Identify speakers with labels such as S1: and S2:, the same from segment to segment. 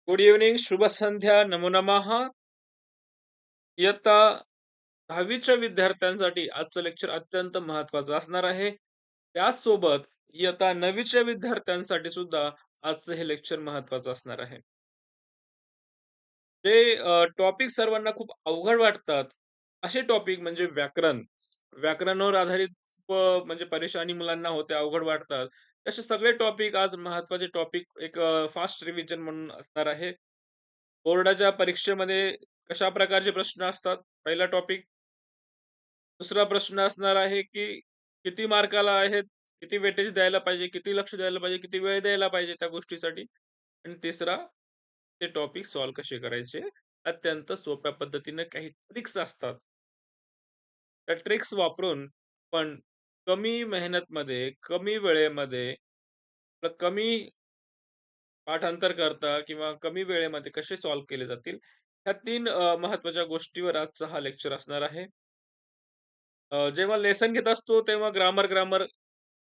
S1: Good evening, शुभ संध्या, नमो नमः. इयत्ता 10वीच्या विद्यार्थ्यांसाठी आजचं लेक्चर अत्यंत महत्त्वाचं असणार आहे. त्याचसोबत इयत्ता 9वीच्या विद्यार्थ्यांसाठी सुद्धा आजचं हे लेक्चर महत्त्वाचं असणार आहे. जे टॉपिक सर्वांना खूप अवघड वाटतात, असे टॉपिक म्हणजे व्याकरण. व्याकरणावर आधारित म्हणजे परेशानी मुलांना होते, अवघड वाटतात. असे सगळे टॉपिक आज महत्त्वाचे टॉपिक एक फास्ट रिव्हिजन म्हणून असणार आहे. बोर्डाच्या परीक्षेमध्ये कशा प्रकारचे प्रश्न असतात? पहिला टॉपिक. दुसरा प्रश्न असणार आहे, की किती मार्काला आहेत? किती वेटेज द्यायला पाहिजे? किती लक्ष द्यायला पाहिजे? किती वेळ द्यायला पाहिजे त्या गोष्टीसाठी? आणि तिसरा, ते टॉपिक सॉल्व्ह कसे करायचे? अत्यंत सोप्या पद्धतीने काही ट्रिक्स असतात. त्या ट्रिक्स वापरून आपण कमी मेहनतमध्ये, कमी वेळेमध्ये, कमी पाठांतर करता किंवा कमी वेळेमध्ये कसे सॉल्व्ह केले जातील, ह्या 3 महत्त्वाच्या गोष्टीवर आजचा हा लेक्चर असणार आहे. जेव्हा लेसन घेत असतो तेव्हा ग्रामर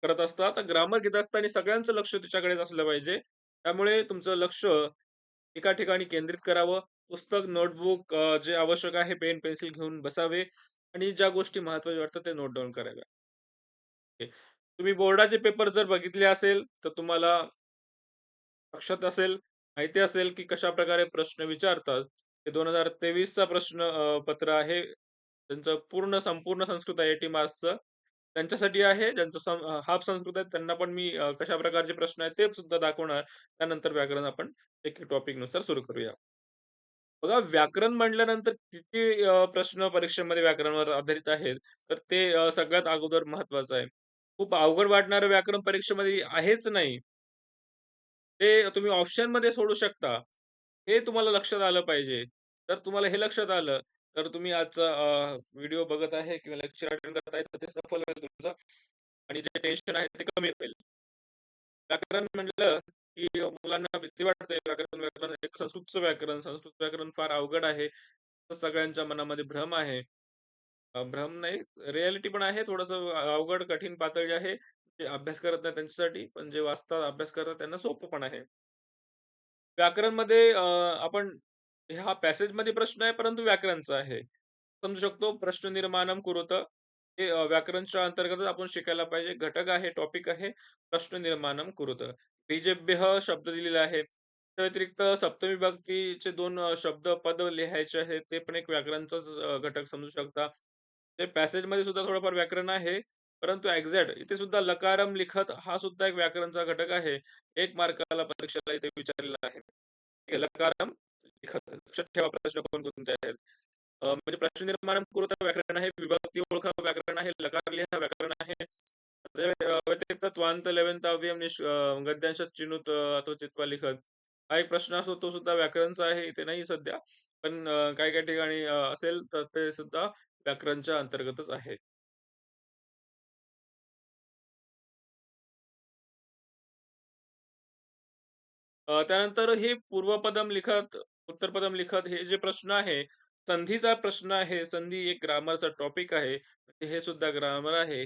S1: करत असता. तर ग्रामर घेत असताना सगळ्यांचं लक्ष त्याच्याकडेच असलं पाहिजे. त्यामुळे तुमचं लक्ष एका ठिकाणी केंद्रित करावं. पुस्तक, नोटबुक जे आवश्यक आहे पेन, पेन्सिल घेऊन बसावे आणि ज्या गोष्टी महत्त्वाच्या वाटतात ते नोट डाउन कराव्या. ओके. तुम्ही बोर्डाचे पेपर जर बघितले असेल, तर तुम्हाला लक्षात असेल, माहिती असेल, की कशाप्रकारे प्रश्न विचारतात. हे 2023 चा प्रश्न पत्र आहे. त्यांचं संपूर्ण संस्कृत आय-आय-टी मार्क्सचं. त्यांच्यासाठी आहे, ज्यांचं हाफ संस्कृत आहे त्यांना पण मी कशा प्रकारचे प्रश्न आहेत ते सुद्धा दाखवणार. त्यानंतर व्याकरण आपण एक टॉपिकनुसार सुरू करूया. बघा व्याकरण म्हटल्यानंतर किती प्रश्न परीक्षेमध्ये व्याकरणावर आधारित आहेत. तर ते सगळ्यात अगोदर महत्त्वाचं आहे. खूप अवघड वाटणारं व्याकरण परीक्षेमध्ये आहेच नाही. ते तुम्ही ऑप्शनमध्ये सोडू शकता. हे तुम्हाला लक्षात आलं पाहिजे. जर तुम्हाला हे लक्षात आलं, तर तुम्ही आजचा व्हिडिओ बघत आहे किंवा लेक्चर अटेंड करत आहे, तर ते सफल होईल तुमचं आणि जे टेन्शन आहे ते कमी होईल. व्याकरण म्हटलं, की मुलांना भीती वाटते. व्याकरण एक संस्कृतचं व्याकरण, संस्कृत व्याकरण फार अवघड आहे. असं सगळ्यांच्या मनामध्ये भ्रम आहे. भ्रम नाही, रिॲलिटी पण आहे. थोडंसं अवघड, कठीण पातळी आहे. जे अभ्यास करत नाही त्यांच्यासाठी, पण जे वाचतात, अभ्यास करतात त्यांना सोपं पण आहे. व्याकरणमध्ये आपण हा पॅसेजमध्ये प्रश्न आहे, परंतु व्याकरणचा आहे. समजू शकतो प्रश्न निर्माणं कुरुत. हे व्याकरणच्या अंतर्गतच आपण शिकायला पाहिजे. घटक आहे, टॉपिक आहे. प्रश्न निर्माणं कुरुत. बीजेभ्यः शब्द दिलेला आहे. त्या व्यतिरिक्त सप्तमी विभक्तीचे 2 शब्द, पद लिहायचे आहेत. ते पण एक व्याकरणचाच घटक समजू शकता. ते पॅसेजमध्ये सुद्धा थोडंफार व्याकरण आहे. परंतु एक्झॅक्ट इथे सुद्धा लकारम लिखत हा सुद्धा एक व्याकरणचा घटक आहे. 1 मार्काला परीक्षेला इथे विचारलेला आहे. ठीक आहे. लकारम लिखत. लक्षात ठेवा प्रश्न कोणकोणते आहेत. म्हणजे प्रश्न निर्माण पूर्वत व्याकरण आहे, विभक्ती ओळखा व्याकरण आहे, लकार लिहा व्याकरण आहे. व्यतिरिक्त त्वांत लेवेंत अव्ययम गद्यांश चिनुत अथवा चित्वा लिखत. हा एक प्रश्न असतो तो सुद्धा व्याकरणचा आहे. इथे नाही सध्या. पण काही-काही ठिकाणी असेल तर ते सुद्धा व्याकरणच्या अंतर्गतच आहे. त्यानंतर हे पूर्वपदम लिखत, उत्तरपदम लिखत हे जे प्रश्न आहे, संधीचा प्रश्न आहे. संधी एक ग्रामरचा टॉपिक आहे. हे सुद्धा ग्रामर आहे.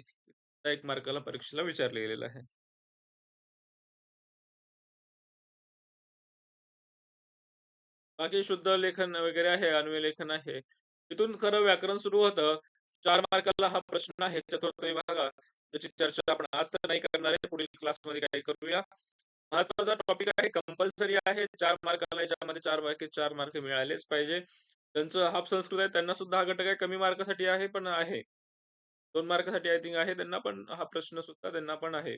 S1: 1 मार्काला परीक्षेला विचारलं गेलेलं आहे. बाकी शुद्ध लेखन वगैरे आहे, अन्वय लेखन आहे. इथून खरं व्याकरण सुरू होतं. 4 मार्काला हा प्रश्न आहे चतुर्थ विभागात. त्याची चर्चा आपण आज तर नाही करणार आहे. पुढील क्लासमध्ये काही करूया. महत्त्वाचा टॉपिक आहे, कंपल्सरी आहे. 4 मार्काला याच्यामध्ये 4 पैकी 4 मार्क मिळालेच पाहिजे. ज्यांचं हाफ संस्कृत आहे त्यांना सुद्धा हा घटक आहे. कमी मार्कासाठी आहे, पण आहे. 2 मार्कासाठी आय थिंक आहे त्यांना, पण हा प्रश्न सुद्धा त्यांना पण आहे.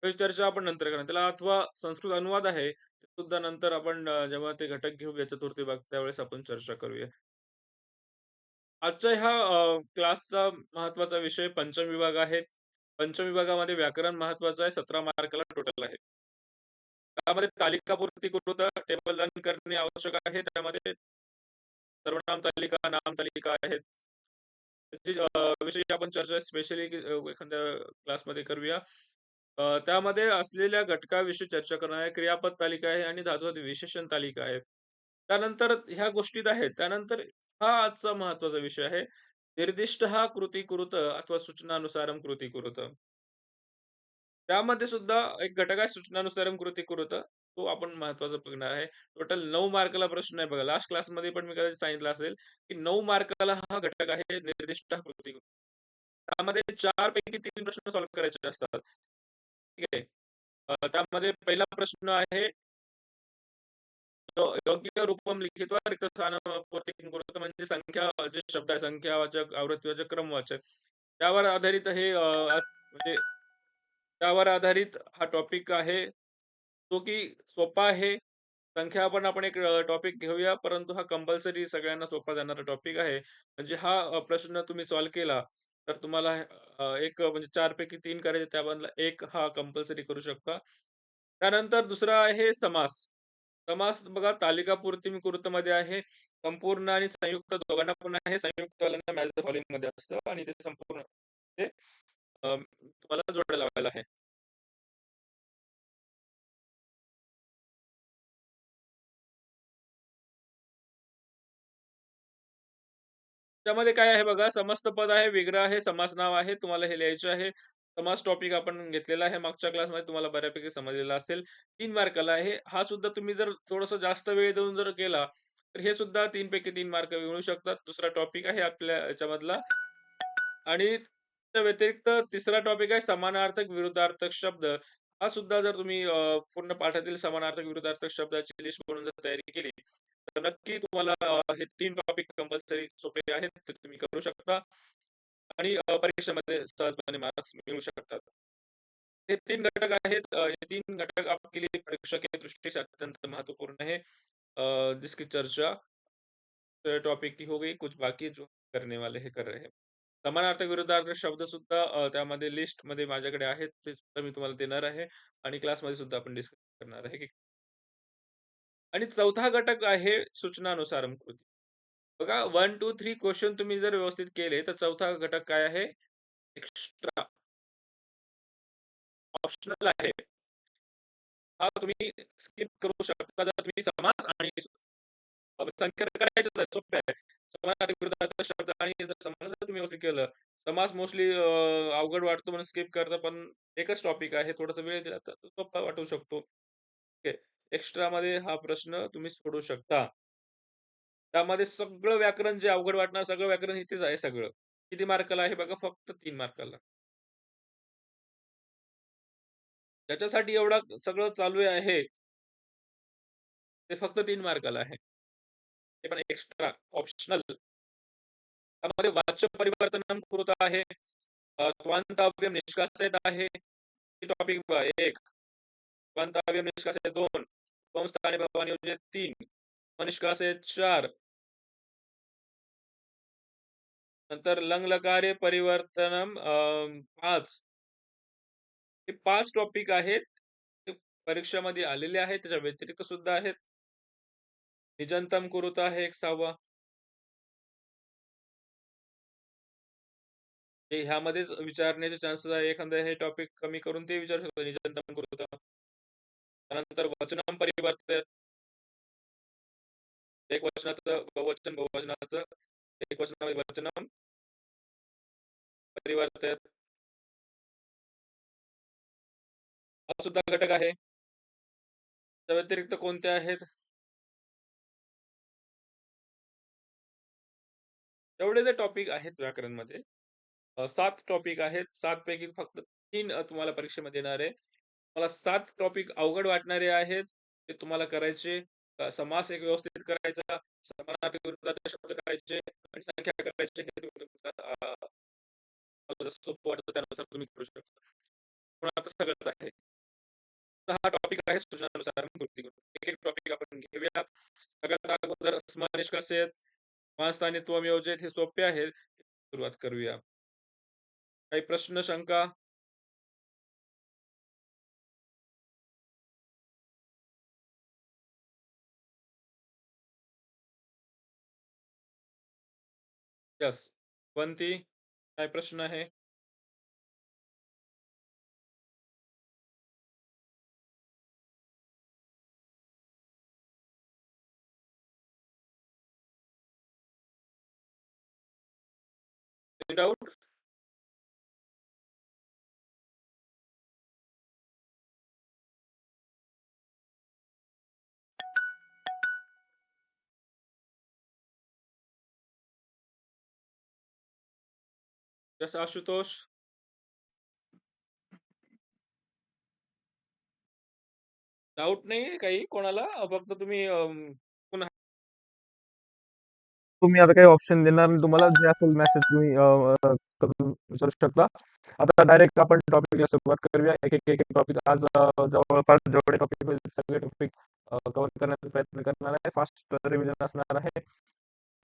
S1: त्याची चर्चा आपण नंतर करणार. त्याला अथवा संस्कृत अनुवाद आहे. ते सुद्धा नंतर आपण जेव्हा ते घटक घेऊया चतुर्थी विभाग त्यावेळेस आपण चर्चा करूया. आजच्या ह्या क्लासचा महत्त्वाचा विषय पंचम विभाग आहे. पंचम विभागामध्ये व्याकरण महत्त्वाचं आहे. 17 मार्काला टोटल आहे. त्यामध्ये तालिकापूर्ती कृत टेबल रन करणे आवश्यक आहे. त्यामध्ये सर्वनाम तालिका, नाम तालिका आहेत. त्याची विषयी आपण चर्चा स्पेशली एखाद्या क्लासमध्ये करूया. त्यामध्ये असलेल्या घटकाविषयी चर्चा करणार आहे. क्रियापद तालिका आहे आणि धातुवाद विशेषण तालिका आहे. त्यानंतर ह्या गोष्टीत आहेत. त्यानंतर हा आजचा महत्त्वाचा विषय आहे. निर्दिष्ट हा कृती कुरुत अथवा सूचनानुसारम कृती कुरुत. त्यामध्ये सुद्धा एक घटक आहे सूचनानुसारम कृती कुरुत. तो आपण महत्त्वाचा बघणार आहे. टोटल 9 मार्काला प्रश्न आहे बघा. लास्ट क्लासमध्ये पण मी कदाचित सांगितलं असेल, की 9 मार्काला हा घटक आहे निर्दिष्ट कृती. त्यामध्ये 4 पैकी 3 प्रश्न सॉल्व्ह करायचे असतात. ठीक आहे. त्यामध्ये पहिला प्रश्न आहे योग्य रूपम लिखित्वा रिक्तस्थानं पूर्तिं कुरुत म्हणजे संख्या जे शब्द आहे संख्यावाचक, आवर्तवाचक, क्रमवाचक त्यावर आधारित हे म्हणजे त्यावर आधारित हा टॉपिक आहे, जो की सोपा आहे. संख्या पण आपण एक टॉपिक घेऊया, परंतु हा कंपल्सरी सगळ्यांना सोपा जाणारा टॉपिक आहे. म्हणजे हा प्रश्न तुम्ही सॉल्व्ह केला, तर तुम्हाला एक म्हणजे 4 पैकी 3 करायचे त्यामधला 1 हा कंपल्सरी करू शकता. त्यानंतर दुसरा आहे समास. समास बघा तालिकापूर्ती मी कृतमध्ये आहे. संपूर्ण आणि संयुक्त दोघांना पण आहे. संयुक्तवाल्यांना मॅच द फॉलोइंगमध्ये असतं आणि ते संपूर्ण ते तुम्हाला जोडायला लावायला आहे. त्यामध्ये काय आहे बघा, समस्त पद आहे, विग्रह आहे, समास नाव आहे. तुम्हाला हे लिहायचं आहे. समास टॉपिक आपण घेतलेला आहे. मागच्या क्लासमध्ये तुम्हाला बऱ्यापैकी समजलेला असेल. 3 मार्काला आहे. हा सुद्धा तुम्ही जर थोडंसं जास्त वेळ देऊन जर केला, तर हे सुद्धा 3 पैकी 3 मार्क मिळू शकतात. दुसरा टॉपिक आहे आपल्या याच्यामधला आणि त्या व्यतिरिक्त तिसरा टॉपिक आहे समानार्थक, विरुद्धार्थक शब्द. हा सुद्धा जर तुम्ही पूर्ण पाठातील समानार्थक, विरुद्धार्थक शब्दाची लिस्ट बनवून जर तयारी केली, तर नक्की तुम्हाला हे 3 टॉपिक कंपल्सरी सोपे आहेत. ते तुम्ही करू शकता आणि परीक्षेमध्ये सहजपणे मार्क्स मिळवू शकतात. हे 3 घटक आहेत. हे 3 घटक आपके लिए परीक्षा की दृष्टि से अत्यंत महत्वपूर्ण है. जिसकी चर्चा टॉपिक की हो गई, कुछ बाकी जो करने वाले हैं, कर रहे हैं. समानार्थक, विरुद्धार्थक शब्द सुद्धा त्यामध्ये लिस्टमध्ये माझ्याकडे आहेत. ते सुद्धा मी तुम्हाला देणार आहे आणि क्लासमध्ये सुद्धा आपण डिस्कस करणार आहे. आणि चौथा घटक आहे सूचनानुसार कृती. बघा 1, 2, 3 क्वेशन तुम्ही जर व्यवस्थित केले, तर चौथा घटक काय आहे? एक्स्ट्रा ऑप्शनल आहे. हा तुम्ही स्किप करू शकता जर तुम्ही समास आणि संख्या करायचंच आहे, सोपं आहे. समानार्थी विरुद्धार्थक शब्द आणि जर समास जर तुम्ही व्यवस्थित केलं, समास मोस्टली अवघड वाटतो म्हणून स्किप करता, पण एकच टॉपिक आहे. थोडासा वेळ दिला तर तो सोपा वाटू शकतो. ओके. एक्स्ट्रामध्ये हा प्रश्न तुम्ही सोडवू शकता. त्यामध्ये सगळं व्याकरण जे अवघड वाटणार सगळं व्याकरण इथेच आहे सगळं. किती मार्काला आहे बघा फक्त 3 मार्काला. ज्याच्यासाठी एवढा सगळं चालू आहे, ते फक्त 3 मार्काला आहे. ते पण एक्स्ट्रा ऑप्शनल. त्यामध्ये वाच्य परिवर्तन कृत आहे. त्वंताव्यम निष्कासित आहे. टॉपिक 1, त्वंताव्यम निष्कासित 2, उपस्थानी भवानियोजित 3, निष्कासित 4, नंतर लंग लकारे परिवर्तनम 5. हे 5 टॉपिक आहेत. ते परीक्षामध्ये आलेले आहेत. त्याच्या व्यतिरिक्त सुद्धा आहेत. निजंतम कुरुता आहे एक 6वा. ते ह्यामध्येच विचारण्याचे चान्सेस आहे. एखादं हे टॉपिक कमी करून ते विचारू शकतो निजंतम कुरुता. त्यानंतर वचनम परिवर्तन, एकवचनाचं बहुवचन, बहुवचनाचं एकवचनामध्ये वचनम परिवर्तन हा सुद्धा घटक आहे. त्या व्यतिरिक्त कोणते आहेत? तेवढे जे टॉपिक आहेत व्याकरणमध्ये 7 टॉपिक आहेत. 7 पैकी फक्त 3 तुम्हाला परीक्षेमध्ये येणार आहे. मला 7 टॉपिक अवघड वाटणारे आहेत. ते तुम्हाला करायचे. समास एक व्यवस्थित करायचा, समानार्थी विरुद्धार्थक शब्द करायचे आणि संख्या करायचे. हे तुम्हाला मला जसं सोपं वाटतं त्यानुसार तुम्ही करू शकता. पण आता सगळंच आहे. 6 टॉपिक आहे सूचनानुसार कृती करून. एक-एक टॉपिक आपण घेऊया. सगळ्यात अगोदर स्मरणिष्कसेत, समासस्थानी त्वमयोजित हे सोपे आहेत. सुरुवात करूया. काही प्रश्न, शंका? येस. कोणती? काय प्रश्न आहे? Any doubt? जसं आशुतोष, डाउट नाहीये काही कोणाला? फक्त तुम्ही पुन्हा तुम्ही आता काही ऑप्शन देणार नाही तुम्हाला जे असेल मेसेज तुम्ही करून विचारू शकता. आता डायरेक्ट आपण टॉपिकला सुरुवात करूया. एक टॉपिक आज जवळपास जेवढे टॉपिक होईल सगळे टॉपिक कव्हर करण्याचा प्रयत्न करणार आहे. फास्ट रिव्हिजन असणार आहे.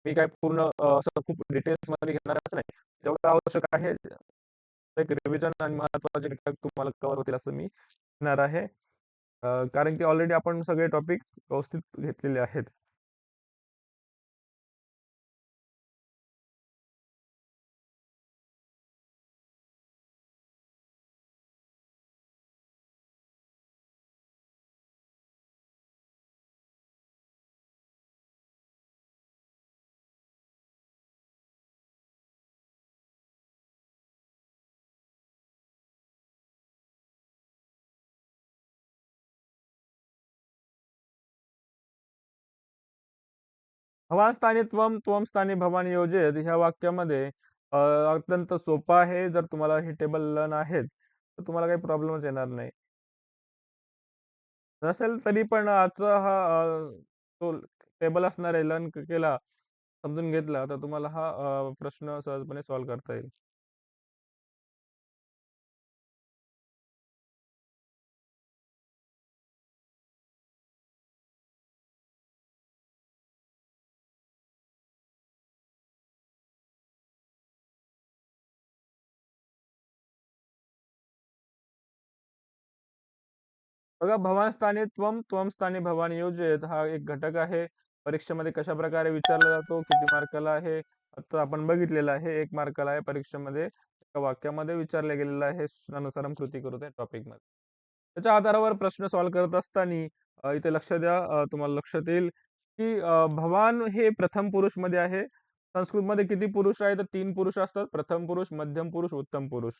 S1: मी काय पूर्ण असं खूप डिटेल्समध्ये घेणारच नाही. जेवढं आवश्यक आहे एक रिव्हिजन आणि महत्त्वाचे घटक तुम्हाला कव्हर होतील असं मी घेणार आहे. कारण की ऑलरेडी आपण सगळे टॉपिक व्यवस्थित घेतलेले आहेत. भवान स्थानी त्वम, त्वम स्थानी भवानी योजेत ह्या वाक्यामध्ये अत्यंत सोपं आहे. जर तुम्हाला हे टेबल लर्न आहेत, तर तुम्हाला काही प्रॉब्लेमच येणार नाही. नसेल तरी पण आजचा हा तो टेबल असणार आहे लर्न केला, समजून घेतला, तर तुम्हाला हा प्रश्न सहजपणे सॉल्व्ह करता येईल. बघा भवान स्थानी त्वम, त्वम स्थानी भवानी योजेत हा एक घटक आहे. परीक्षेमध्ये कशाप्रकारे विचारला जातो, किती मार्काला आहे, आता आपण बघितलेलं आहे. 1 मार्काला आहे परीक्षेमध्ये. एका वाक्यामध्ये विचारलं गेलेलं आहे. सूचनानुसार कृती करू त्या टॉपिकमध्ये. त्याच्या आधारावर प्रश्न सॉल्व्ह करत असताना इथे लक्ष द्या तुम्हाला लक्षात येईल, की भवान हे प्रथम पुरुषमध्ये आहे. संस्कृतमध्ये किती पुरुष आहेत? तर 3 पुरुष असतात. प्रथम पुरुष, मध्यम पुरुष, उत्तम पुरुष.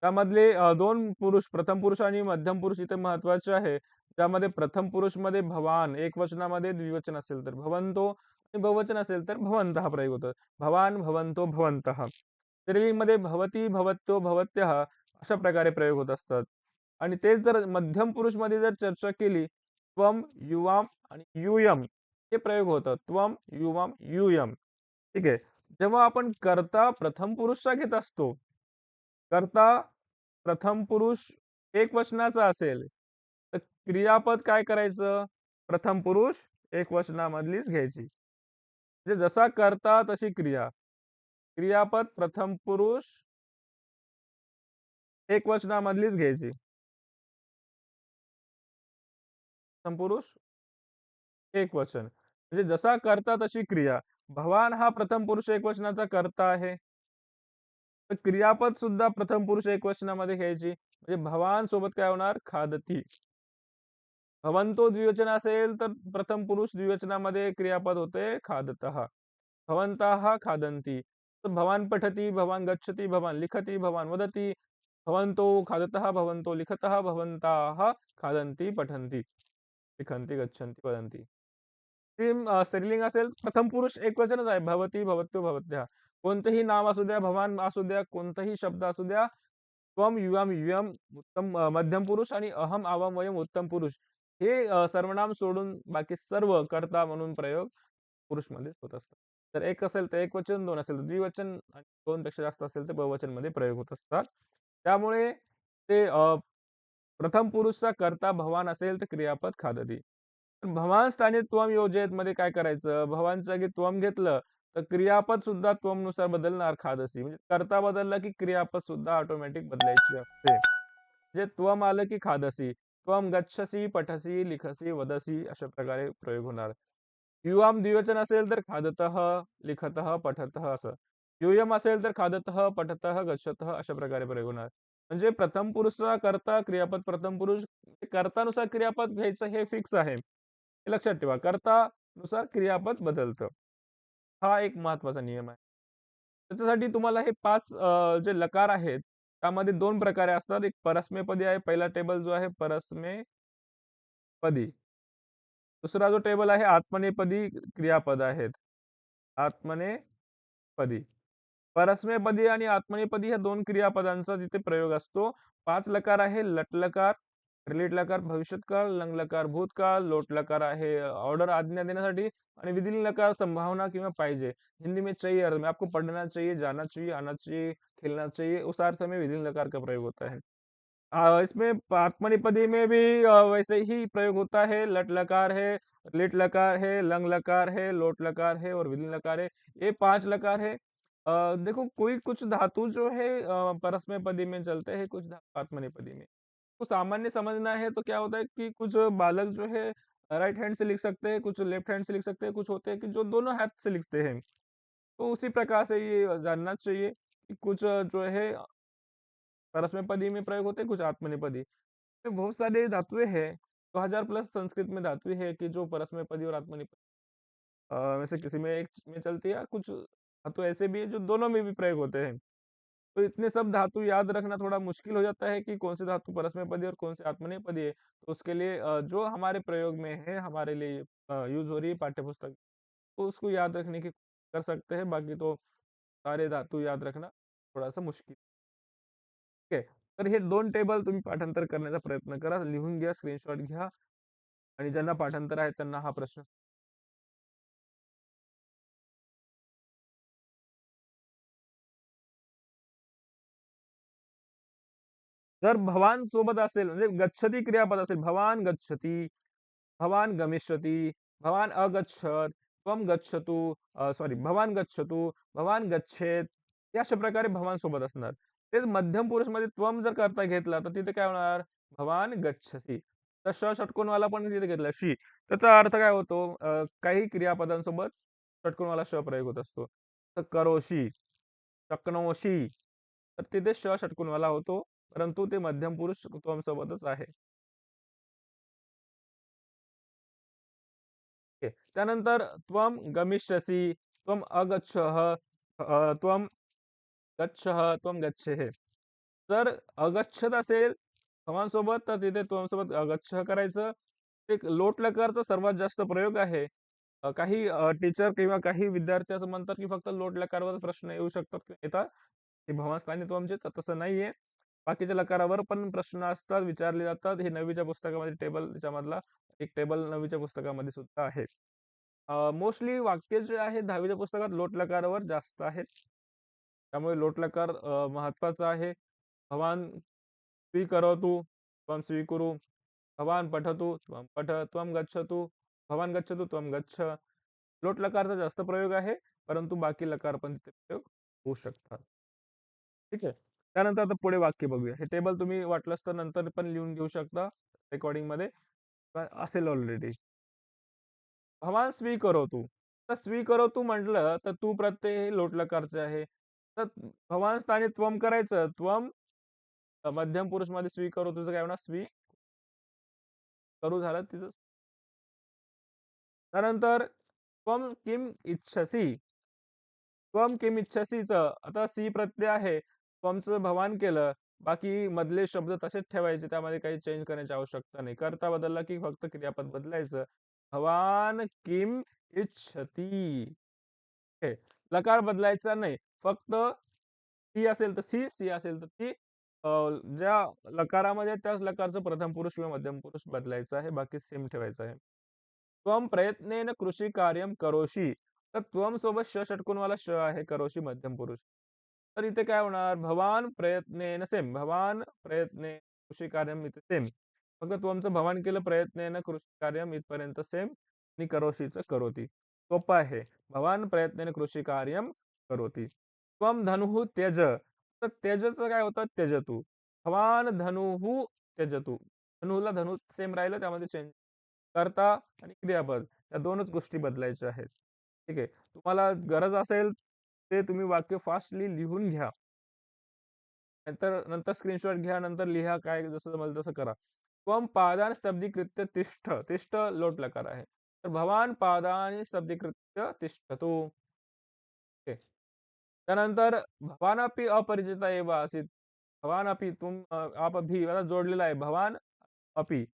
S1: त्यामधले 2 पुरुष, प्रथम पुरुष आणि मध्यम पुरुष इथे महत्त्वाचे आहे. त्यामध्ये प्रथम पुरुषमध्ये भवान, एकवचनामध्ये द्विवचन असेल तर भवन्तो आणि बहुवचन असेल तर भवन्तः प्रयोग होतो. भवान, भवन्तो, भवन्तः. स्त्रीलिंगमध्ये भवती, भवत्यो, भवत्यः अशा प्रकारे प्रयोग होत असतात. आणि तेच जर मध्यम पुरुषमध्ये जर चर्चा केली, त्वम, युवाम आणि यूयम हे प्रयोग होतात. त्वम, युवाम, यूयम. ठीक आहे. जेव्हा आपण कर्ता प्रथम पुरुषचा घेत असतो, कर्ता प्रथम पुरुष एकवचनाचा असेल, तर क्रियापद काय करायचं? प्रथम पुरुष एकवचनामधलीच घ्यायची. म्हणजे जसा कर्ता तशी क्रिया. क्रियापद प्रथम पुरुष एकवचनामधलीच घ्यायची. प्रथम पुरुष एकवचन. म्हणजे जसा कर्ता तशी क्रिया. भवान हा प्रथम पुरुष एकवचनाचा कर्ता आहे. तर क्रियापद सुद्धा प्रथम पुरुष एकवचनामध्ये घ्यायची. म्हणजे भवान सोबत काय होणार? खादती. भवन्तो द्विवचन असेल तर प्रथम पुरुष द्विवचनामध्ये क्रियापद होते खादतः. भवन्तः खादन्ति. तर भवान पठति, भवान गच्छति, भवान लिखति, भवान वदति. भवन्तो खादतः, भवन्तो लिखतः, भवन्ताः खादन्ति, पठन्ति, लिखन्ति, गच्छन्ति, वदन्ति. सेम स्त्रीलिंग असेल प्रथम पुरुष एकवचनच आहे. भवती, भवत्यो, भवत्याः. कोणतेही नाव असू द्या, भवान असू द्या, कोणताही शब्द असू द्या. त्वम, युवाम, युयम उत्तम मध्यम पुरुष आणि अहम, आवाम, वयम उत्तम पुरुष. हे सर्वनाम सोडून बाकी सर्व कर्ता म्हणून प्रयोग पुरुषमध्येच होत असतात. तर एक असेल तर एकवचन, 2 असेल तर द्विवचन आणि 2 पेक्षा जास्त असेल तर बहुवचनमध्ये प्रयोग होत असतात. त्यामुळे ते प्रथम पुरुषचा कर्ता भवान असेल तर क्रियापद खादती. भवान स्थानी त्वम योजयेत मध्ये काय करायचं? भवानच्या जागी त्वम घेतलं तर क्रियापद सुद्धा त्वमनुसार बदलणार खादसी. म्हणजे कर्ता बदलला की क्रियापद सुद्धा ऑटोमॅटिक बदलायची असते. म्हणजे त्वम आलं की खादसी. त्वम गच्छसी, पठसी, लिखसी, वदसी अशा प्रकारे प्रयोग होणार. युवाम द्विवचन असेल तर खादतः, लिखतः, पठतः असं. यूयम असेल तर खादतः, पठतः, गच्छतः अशा प्रकारे प्रयोग होणार. म्हणजे प्रथम पुरुषचा कर्ता क्रियापद प्रथम पुरुष कर्तानुसार क्रियापद घ्यायचं हे फिक्स आहे. हे लक्षात ठेवा. कर्तानुसार क्रियापद बदलतं. हा एक महत्वाचा नियम आहे. त्याच्यासाठी तुम्हाला हे 5 जे लकार आहेत, त्यामध्ये 2 प्रकारे असतात. एक परस्मैपदी आहे. पहिला टेबल जो आहे परस्मैपदी. दुसरा जो टेबल आहे आत्मनेपदी क्रियापद आहेत. आत्मनेपदी. परस्मैपदी आणि आत्मनेपदी ह्या 2 क्रियापदांचा तिथे प्रयोग असतो. 5 लकार आहे लट लकार, रिलेट लकार भविष्यत्काळ, लंग लकार भूतकाळ, लोट लकार आहे ऑर्डर आज्ञा देण्यासाठी आणि विधिलिंग लकार संभावना किंवा पाहिजे। हिंदी में चाहिए अर्थ में आपको पढ़ना चाहिए, जाना चाहिए, आना चाहिए, खेलना चाहिए, उस अर्थ में विधिलिंग लकार का प्रयोग होता है। इसमें आत्मनेपदी में भी वैसे ही प्रयोग होता है, लट लकार है, लिट लकार है, लंग लकार है, लोट लकार है और विलीन लकार है। ये 5 लकार है। देखो कोई कुछ धातु जो है परस्मैपदी में चलते हैं, कुछ धातु आत्मनेपदी में। तो सामान्य समझना है तो क्या होता है कि कुछ बालक जो है राइट हैंड से लिख सकते हैं, कुछ लेफ्ट हैंड से लिख सकते हैं, कुछ होते हैं कि जो दोनों हाथ से लिखते हैं। तो उसी प्रकार से ये जानना चाहिए कि कुछ जो है परस्मैपदी में प्रयोग होते हैं, कुछ आत्मनेपदी। तो बहुत सारे धातुएँ हैं, 2000 प्लस संस्कृत में धातुएँ हैं कि जो परस्मैपदी और आत्मनेपदी वैसे किसी में एक में चलती है, कुछ धातु ऐसे भी हैं जो दोनों में भी प्रयोग होते हैं। तो इतने सब धातु याद रखना थोड़ा मुश्किल हो जाता है कि कौन सी धातु परस्मैपदी और कौन सी आत्मनेपदी है। तो उसके लिए जो हमारे प्रयोग में है, हमारे लिए यूज़ हो रही है पाठ्यपुस्तक, तो उसको याद रखने की कर सकते हैं, बाकी तो सारे धातु याद रखना थोडासा मुश्किल ठीक आहे. तर हे 2 टेबल तुम्ही पाठांतर करण्याचा प्रयत्न करा. लिहून घ्या, स्क्रीनशॉट घ्या आणि ज्यांना पाठांतर आहे त्यांना हा प्रश्न जर भवान सोबत असेल म्हणजे गच्छती क्रियापद असेल, भवान गच्छती, भवान गमिष्यति, भवान अगच्छत, त्वं गच्छतु सॉरी भवान गच्छतु, भवान गच्छेत या अशा प्रकारे भवान सोबत असणार. तेच मध्यम पुरुषमध्ये त्वं जर करता घेतला तर तिथे काय होणार? भवान गच्छसी. तर षटकोनवाला पण तिथे घेतला शी. त्याचा अर्थ काय होतो? काही क्रियापदांसोबत षटकोनवाला श प्रयोग होत असतो. तर करोशी, शक्नोशी तर तिथे षटकोनवाला होतो. परंतु ते मध्यम पुरुष त्वं सोबतच आहे. ओके. त्यानंतर त्वं गमिष्यसि, त्वं अगच्छः, त्वं गच्छः, त्वं गच्छेः. जर अगच्छत असेल भवांसोबत तर तिथे त्वंसोबत अगच्छः करायचं. एक लोट लकारचा सर्वात जास्त प्रयोग आहे. काही टीचर किंवा काही विद्यार्थी असं म्हणतात, की फक्त लोट लकारवर प्रश्न येऊ शकतात किंवा येतात. ते भवास्थानी त्वमचे तर तसं नाहीये. बाकीच्या लकारावर पण प्रश्न असतात, विचारले जातात. हे 9वीच्या पुस्तकामध्ये टेबल त्याच्यामधला एक टेबल 9वीच्या पुस्तकामध्ये सुद्धा आहे. मोस्टली वाक्य जे आहे 10वीच्या पुस्तकात लोट लकारावर जास्त आहेत. त्यामुळे लोट लकार महत्वाचा आहे. भवान स्वीकरोतु, त्वं स्वीकुरु, भवान पठतु, त्वं पठ, त्वं गच्छतु, भवान गच्छतु, त्वं गच्छ. लोट लकारचा जास्त प्रयोग आहे, परंतु बाकी लकार पण तिथे प्रयोग होऊ शकतात. ठीक आहे. त्यानंतर आता पुढे वाक्य बघूया. हे टेबल तुम्ही वाटलंच तर नंतर पण लिहून घेऊ शकता रेकॉर्डिंगमध्ये. असेल ऑलरेडी. भवान स्वीकरोतु. तर स्वीकरोतु म्हटलं तर तू प्रत्यय हे लोट लकारचे आहे. तर भवान स्थानी त्वम करायचं. त्वम मध्यम पुरुषमध्ये स्वीकरोतुचं काय होणार? करू झालं तिथं. त्यानंतर त्वम किम इच्छसि. त्वम किम इच्छसीचं आता सी प्रत्यय आहे. त्वमचं भवान केलं. बाकी मधले शब्द तसेच ठेवायचे. त्यामध्ये काही चेंज करण्याची आवश्यकता नाही. कर्ता बदलला की फक्त क्रियापद बदलायचं. भवान किम इच्छति. हे लकार बदलायचा नाही. फक्त ती असेल तर सी असेल तर ती. अ, ज्या लकारामध्ये त्याच लकारचं प्रथम पुरुष किंवा मध्यम पुरुष बदलायचं आहे. बाकी सेम ठेवायचं आहे. त्वं प्रयत्नेन कृषी कार्यम करोषि. तर त्वं सोबत षटकोनवाला श आहे करोषी मध्यम पुरुष. तर इथे काय होणार? भवान प्रयत्नेन सेम. भवान प्रयत्ने कृषी कार्यम इथे सेम. फक्त त्वंचं भवान केलं प्रयत्नेन कृषी कार्यम इथपर्यंत सेम आणि करोशीचं करोती. सोपं आहे. भवान प्रयत्नेन कृषी कार्यम करोति. त्वं धनुः त्यज. तर त्यजचं काय होतं? त्यजतु. भवान धनुः त्यजतु. धनुला धनु सेम राहिलं त्यामध्ये चेंज. कर्ता आणि क्रियापद या 2च गोष्टी बदलायच्या आहेत. ठीक आहे. तुम्हाला गरज असेल ते तुम्ही वाक्य फास्टली लिहून घ्या. नंतर नंतर स्क्रीनशॉट घ्या, नंतर लिहा काय जसं जमेल तसं करा. त्वं पादान स्तब्धीकृत्य तिष्ठ. तिष्ठ लोट लकार आहे. तर भवान पादानि स्तब्धीकृत्य तिष्ठतु. ओके. त्यानंतर भवानपि अपरिचिता एव आसीत. भवानपि आप भी आता जोडलेला आहे. भवान अपि.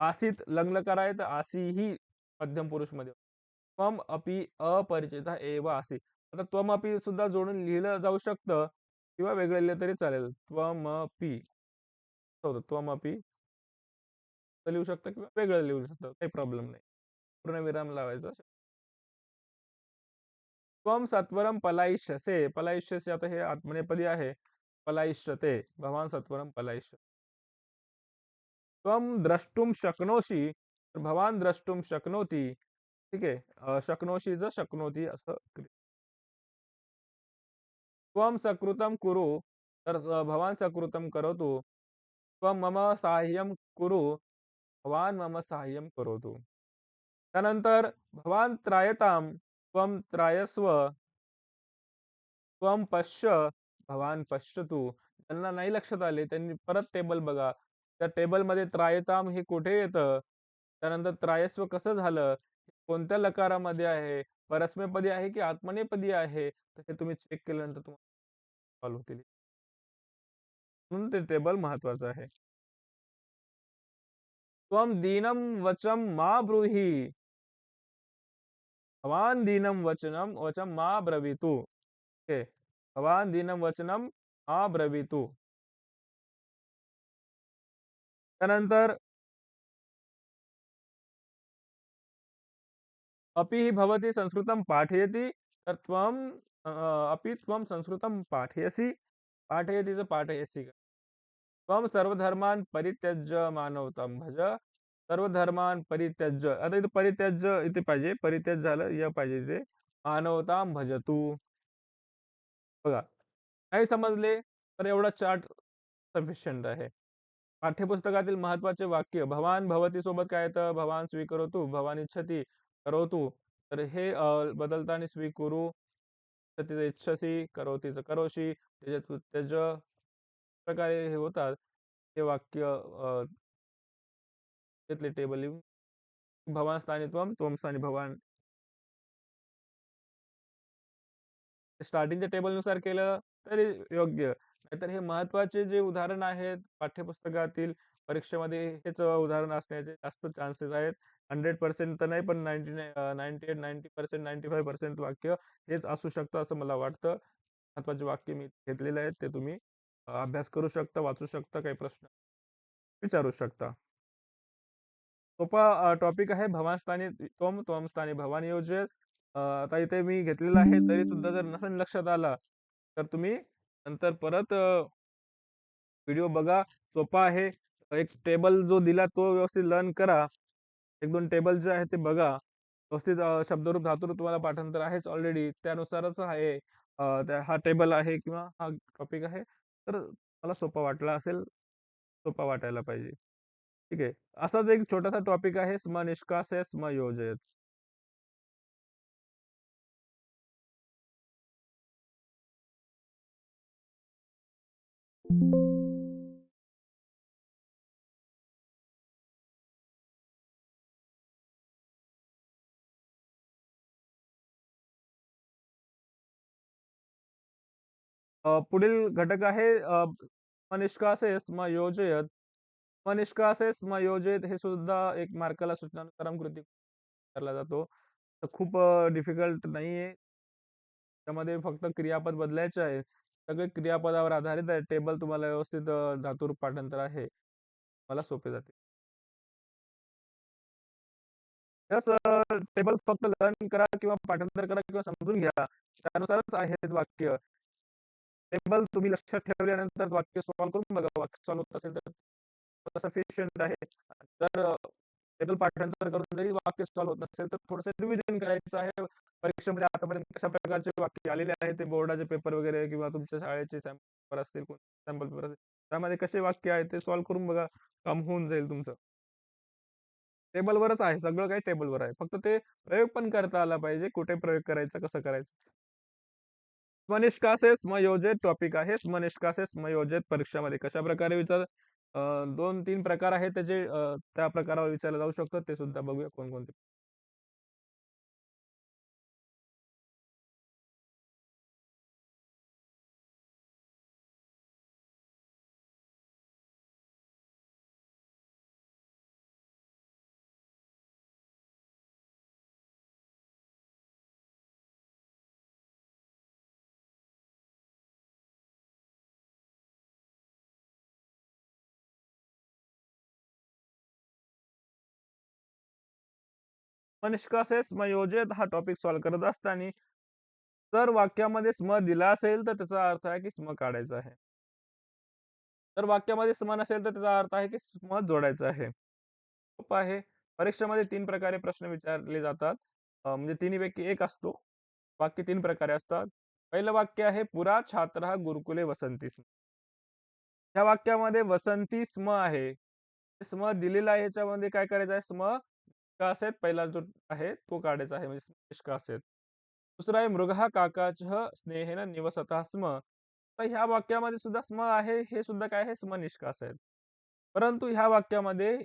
S1: आसीत लंग लकार आहे तर आसीही मध्यम पुरुषमध्ये. त्वं अपि अपरिचिता एव आसीत. आता त्वमपी सुद्धा जोडून लिहिलं जाऊ शकतं किंवा वेगळं लिहिलं तरी चालेल. त्वमपी होतं त्वमपी असं लिहू शकता किंवा वेगळं लिहू शकता. काही प्रॉब्लेम नाही. पूर्णविराम लावायचा. त्वं सत्वरं पलायिष्यसे. पलायिष्यसे आता हे आत्मनेपदी आहे. पलायिष्यते. भवान सत्वरं पलायिष्यते. त्वं द्रष्टुम शक्नोषि. तर भवान द्रष्टुम शक्नोति. ठीक आहे. शक्नोषीचं शक्नोति असं त्वं सकृतं कुरु. तर भवान सकृतं करोतु. त्वं मम साहाय्यं कुरु. भवान मम साहाय्यं करोतु. त्यानंतर भवान त्रायताम. त्वं त्रायस्व. त्वं पश्य. भवान पश्यतु. ज्यांना नाही लक्षात आले त्यांनी परत टेबल बघा. त्या टेबलमध्ये त्रायताम हे कुठे येतं? त्यानंतर त्रायस्व कसं झालं? कोणत्या लकारामध्ये आहे? परस्मैपदी आहे की आत्मनेपदी आहे? तर हे तुम्ही चेक केल्यानंतर तुम्हाला सॉल्व्ह होतील. म्हणून ते टेबल महत्वाचं आहे. त्वं दीनं वचं मा ब्रूहि. भवान दीनं वचं मा ब्रवीतु. ओके. भवान दीनं वचनं मा ब्रवीतु. त्यानंतर अपि हि भवती संस्कृतं पाठयति. तर अपि त्वं संस्कृतं पाठयसि. पाठयतीचं पाठयसि का? त्वं सर्वधर्मान् परित्यज्य मानवतां भज. सर्वधर्मान् परित्यज्य. आता इथं परित्यज्य इथे पाहिजे. परित्याज झालं, य पाहिजे इथे. मानवतां भजतु. बघा. नाही समजले तर एवढा चार्ट सफिशियंट आहे. पाठ्यपुस्तकातील महत्त्वाचे वाक्य भवान भवती सोबत काय येतं? भवान स्वीकरोतु, भवान इच्छति करोतु. तर हे बदलताना स्वीकुरु, इच्छतीचं इच्छसि, करोतीचं करोषि, त्यजतु त्यज प्रकारे हे होतात. हे वाक्य तिथले टेबल लिहून भवान स्थानी त्वं, त्वं स्थानी भवान स्टार्टिंगच्या टेबलनुसार केलं तरी योग्य. नाहीतर हे महत्त्वाचे जे उदाहरण आहेत पाठ्यपुस्तकातील परीक्षेमध्ये हेच उदाहरण असण्याचे जास्त चान्सेस आहेत. 100% तर नाही पण 98, 90%, 95% वाक्य हेच असू शकतं असं मला वाटतं. महत्त्वाचे वाक्य मी घेतलेले आहेत ते तुम्ही अभ्यास करू शकता, वाचू शकता, काही प्रश्न विचारू शकता. सोपा टॉपिक आहे भवास्थानी त्वं, त्वं स्थानी भवानी योजयेत. आता इथे मी घेतलेलं आहे तरी सुद्धा जर नसेल लक्षात आला, तर तुम्ही नंतर परत व्हिडिओ बघा. सोपा आहे. एक टेबल जो दिला तो व्यवस्थित लर्न करा. 1-2 टेबल जे आहे ते बघा. व्यवस्थित शब्दरूप, धातुरूप तुम्हाला पाठांतर आहेच ऑलरेडी. त्यानुसारच आहे. हा टेबल आहे किंवा हा टॉपिक आहे. तर मला सोपा वाटला असेल, सोपा वाटायला पाहिजे. ठीक आहे. असाच एक छोटासा टॉपिक आहे स्म निष्कासय स्म योजयेत. पुढील घटक आहे स्म निष्कासय स्म योजयेत. स्म निष्कासय स्म योजयेत हे सुद्धा एक मार्काला सूचनानुसारम कृती विचारला जातो. तर खूप डिफिकल्ट नाहीये. त्यामध्ये फक्त क्रियापद बदलायचे आहे. सगळे क्रियापदावर आधारित आहे. टेबल तुम्हाला व्यवस्थित धातुरूप पाठांतर आहे. मला सोपे जाते. टेबल फक्त लर्न करा किंवा पाठांतर करा किंवा समजून घ्या. त्यानुसारच आहेत वाक्य. टेबल तुम्ही लक्षात ठेवल्यानंतर वाक्य सॉल्व्ह करून बघा. वाक्य सॉल्व्ह होत असेल तर सफिशियंट आहे. जर टेबल पाठांतर करून जरी वाक्य सॉल्व्ह होत नसेल तर थोडंसं रिव्हिजन करायचं आहे. परीक्षेमध्ये आतापर्यंत कशा प्रकारचे वाक्य आलेले आहेत ते बोर्डाचे पेपर वगैरे किंवा तुमच्या शाळेचे सॅम्पल असतील, सॅम्पल पेपर असतील, त्यामध्ये कसे वाक्य आहेत ते सॉल्व्ह करून बघा. काम होऊन जाईल तुमचं. टेबलवरच आहे. सगळं काही टेबलवर आहे. फक्त ते प्रयोग पण करता आला पाहिजे. कुठे प्रयोग करायचा, कसं करायचं. स्वनिष्कासे समयोजित टॉपिक आहे. स्वनिष्कासे समयोजित परीक्षामध्ये कशाप्रकारे 2-3 प्रकार आहेत त्याचे त्या प्रकारावर विचारलं जाऊ शकतं. ते सुद्धा बघूया कोणकोणते.
S2: निष्कासे स्मयोजित हा टॉपिक सॉल्व्ह करत असताना जर वाक्यामध्ये स्म दिला असेल तर त्याचा अर्थ आहे की स्म काढायचा आहे. तर वाक्यामध्ये स्म नसेल तर त्याचा अर्थ आहे की स्म जोडायचा आहे. सोपं आहे. परीक्षेमध्ये 3 प्रकारे प्रश्न विचारले जातात. म्हणजे तिन्हीपैकी एक असतो. वाक्य 3 प्रकारे असतात. पहिलं वाक्य आहे पुरा छात्रः गुरुकुले वसंती स्म. ह्या वाक्यामध्ये वसंती स्म आहे. स्म दिलेला आहे ह्याच्यामध्ये काय करायचं आहे स्म निष्कासेत पहिला जो आहे तो काढायचा आहे म्हणजे निष्कासेत. दुसरा आहे मृगः काकाचः स्नेहेन निवसतः स्म. तर ह्या वाक्यामध्ये सुद्धा स्म आहे. हे सुद्धा काय आहे स्म निष्कास आहेत. परंतु ह्या वाक्यामध्ये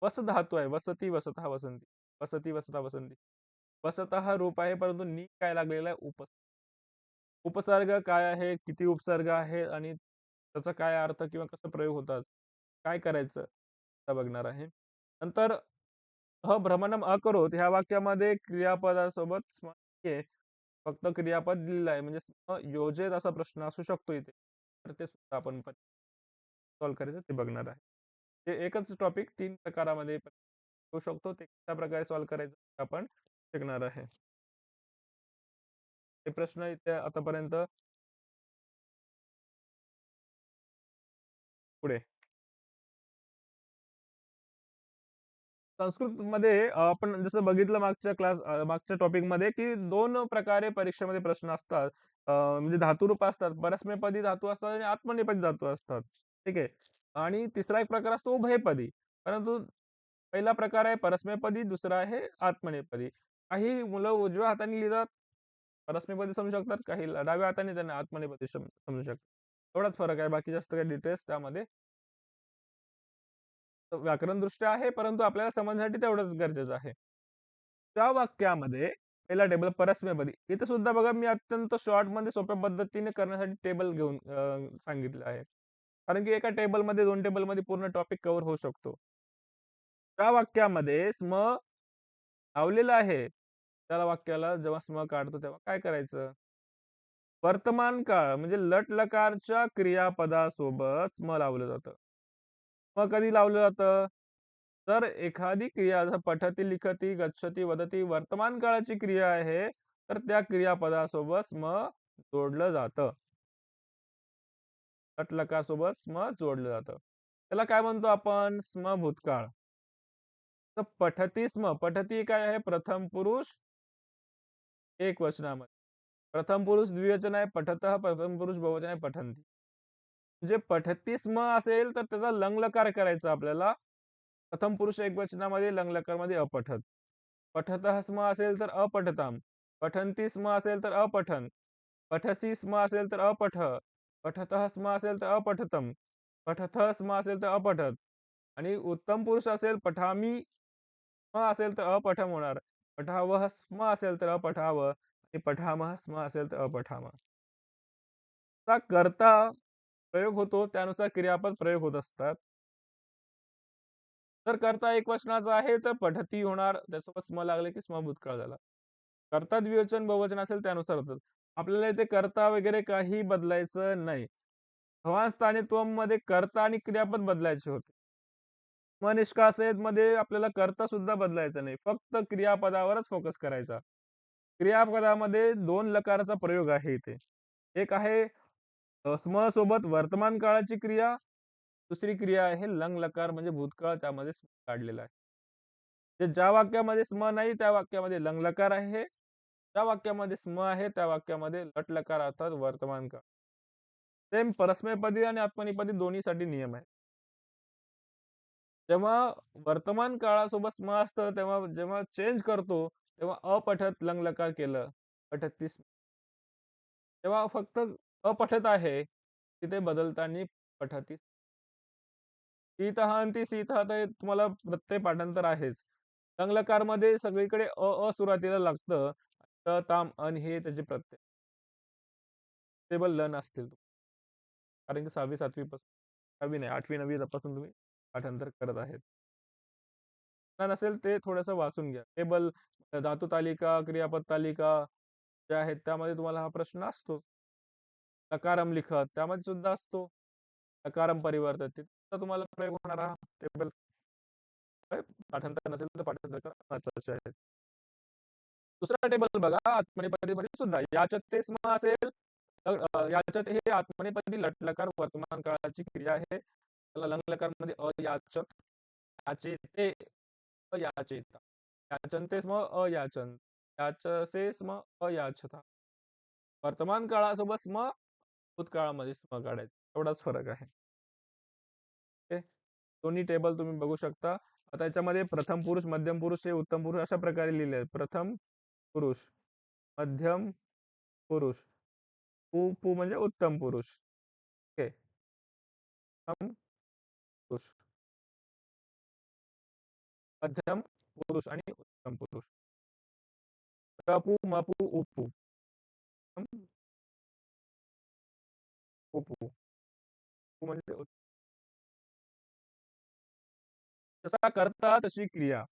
S2: वस धातू आहे. वसती वसतः वसंती. वसती वसतः वसंती. वसतः रूप आहे परंतु नी काय लागलेला आहे उपसर्ग काय आहे, किती उपसर्ग आहे आणि त्याचा काय अर्थ किंवा कसं प्रयोग होतात, काय करायचं आता बघणार आहे. नंतर भ्रमणम अकरोत ह्या वाक्यामध्ये क्रियापदासोबत स्म नाहीये. फक्त क्रियापद दिलेलं आहे म्हणजे योजेत असा प्रश्न असू शकतो इथे. तर ते सुद्धा आपण सॉल्व्ह करायचं ते बघणार आहे. हे एकच टॉपिक 3 प्रकारामध्ये होऊ शकतो. ते कशा प्रकारे सॉल्व्ह करायचं आपण शिकणार आहे. हे प्रश्न इथे आतापर्यंत पुढे संस्कृतमध्ये आपण जसं बघितलं मागच्या टॉपिकमध्ये की 2 प्रकारे परीक्षेमध्ये प्रश्न असतात. म्हणजे धातुरूप असतात. परस्मैपदी धातू असतात आणि आत्मनेपदी धातू असतात. ठीक आहे. आणि तिसरा एक प्रकार असतो उभयपदी. परंतु पहिला प्रकार आहे परस्मैपदी, दुसरा आहे आत्मनेपदी. काही मुलं उजव्या हाताने लिहितात, परस्मैपदी समजू शकतात. काही डाव्या हाताने त्यांना आत्मनेपदी समजू शकतात. एवढाच फरक आहे. बाकी जास्त काही डिटेल्स त्यामध्ये व्याकरणदृष्ट्या आहे, परंतु आपल्याला समजण्यासाठी तेवढंच गरजेचं आहे. त्या वाक्यामध्ये पहिला टेबल परस्मैपदी. इथे सुद्धा बघा मी अत्यंत शॉर्टमध्ये सोप्या पद्धतीने करण्यासाठी टेबल घेऊन सांगितलं आहे. कारण की एका टेबलमध्ये 2 टेबलमध्ये पूर्ण टॉपिक कव्हर होऊ शकतो. त्या वाक्यामध्ये स्म लावलेलं आहे. त्या वाक्याला जेव्हा स्म काढतो तेव्हा काय करायचं? वर्तमान काळ म्हणजे लट लकारच्या क्रियापदासोबत स्म लावलं जातं. मग कधी लावलं जातं? तर एखादी क्रिया जसं पठती, लिखती, गच्छती, वदती वर्तमान काळाची क्रिया आहे, तर त्या क्रियापदासोबत स्म जोडलं जातं. तट लकारासोबत स्म जोडलं जातं. त्याला काय म्हणतो आपण? स्म भूतकाळ. तर पठती स्म, पठती काय आहे? प्रथम पुरुष एकवचनामध्ये. प्रथम पुरुष द्विवचन आहे पठतः, प्रथम पुरुष बहुवचन आहे पठन्ति. जे पठती स्म असेल तर त्याचा लंग करायचा आपल्याला. प्रथम पुरुष एकवचनामध्ये लंग अपठत. पठतः स्म असेल तर अपठताम. पठन्ति स्म असेल तर अपठन. पठसी स्म असेल तर अपठ. पठतः स्म असेल तर अपठतम. पठतः स्म असेल तर अपठत. आणि उत्तम पुरुष असेल पठामी स्म असेल तर अपठम होणार. पठावह स्म असेल तर अपठावं आणि पठामह स्म असेल तर अपठामः. चा कर्ता प्रयोग होतो त्यानुसार क्रियापद प्रयोग होत असतात. तर कर्ता एकवचनाचा आहे तर पठती होणार त्यासोबत स्म लागले की स्म भूतकाळ झाला. कर्ता द्विवचन बहुवचन असेल त्यानुसार होतं. आपल्याला इथे कर्ता वगैरे काही बदलायचं नाही. भवान मध्ये कर्ता आणि क्रियापद बदलायचे होते. निष्कासयत मध्ये आपल्याला कर्ता सुद्धा बदलायचा नाही. फक्त क्रियापदावरच फोकस करायचा. क्रियापदामध्ये 2 लकाराचा प्रयोग आहे इथे. एक आहे स्म सोबत वर्तमान काळाची क्रिया, दुसरी क्रिया आहे लंग लकार म्हणजे भूतकाळ त्यामध्ये स्म काढलेला आहे. ज्या वाक्यामध्ये स्म नाही त्या वाक्यामध्ये लंग लकार आहे. ज्या वाक्यामध्ये स्म आहे त्या वाक्यामध्ये लट लकार अर्थात वर्तमान काळ. सेम परस्मैपदी आणि आत्मनेपदी दोन्हीसाठी नियम आहे. जेव्हा वर्तमान काळासोबत स्म असतं तेव्हा जेव्हा चेंज करतो तेव्हा अपठत लंग लकार केलं. पठतीस तेव्हा फक्त अपठत आहे. तिथे बदलताना पठती. सीतः आणि सीतः तर तुम्हाला प्रत्यय पाठांतर आहेच. लंगलकारमध्ये सगळीकडे सुरुवातीला लागतं. त, ताम, अन हे त्याचे प्रत्यय. टेबल लन असतील. कारण की 6वी 7वी पासून 6वी नाही 8वी 9वी पासून तुम्ही पाठांतर करत आहेत. नसेल ते थोडंसं वाचून घ्या. टेबल, धातू तालिका, क्रियापद तालिका ज्या आहेत त्यामध्ये तुम्हाला हा प्रश्न असतोच. लकारम लिखत त्यामध्ये सुद्धा असतो. लकारम परिवर्तत तिथं तुम्हाला प्रयोग होणारा टेबल पाठांतर नसेल तर पाठांतर करा महत्वाचे आहे. दुसरा टेबल बघा आत्मनेपदीमध्ये सुद्धा याच्यात ते स्म असेल तर याच्यात हे आत्मनेपदी लट्लकार वर्तमान काळाची क्रिया आहे. त्याला लंगलकारमध्ये अयाचत, याचेते, अयाचेता, याचन्ते स्म अयाचन, याचसे स्म अयाचता. वर्तमान काळासोबत स्म, भूतकाळामध्ये स्म काढायचं एवढाच फरक आहे. ओके. दोन्ही टेबल तुम्ही बघू शकता. आता याच्यामध्ये प्रथम पुरुष, मध्यम पुरुष हे उत्तम पुरुष अशा प्रकारे लिहिले आहेत. प्रथम पुरुष, मध्यम पुरुष, पू म्हणजे उत्तम पुरुष. ओके. उत्तम पुरुष, मध्यम पुरुष आणि उत्तम पुरुष. प्रपू, मपू, उपू. उत्तम, उपू. उपू म्हणजे जसा करता तशी क्रिया.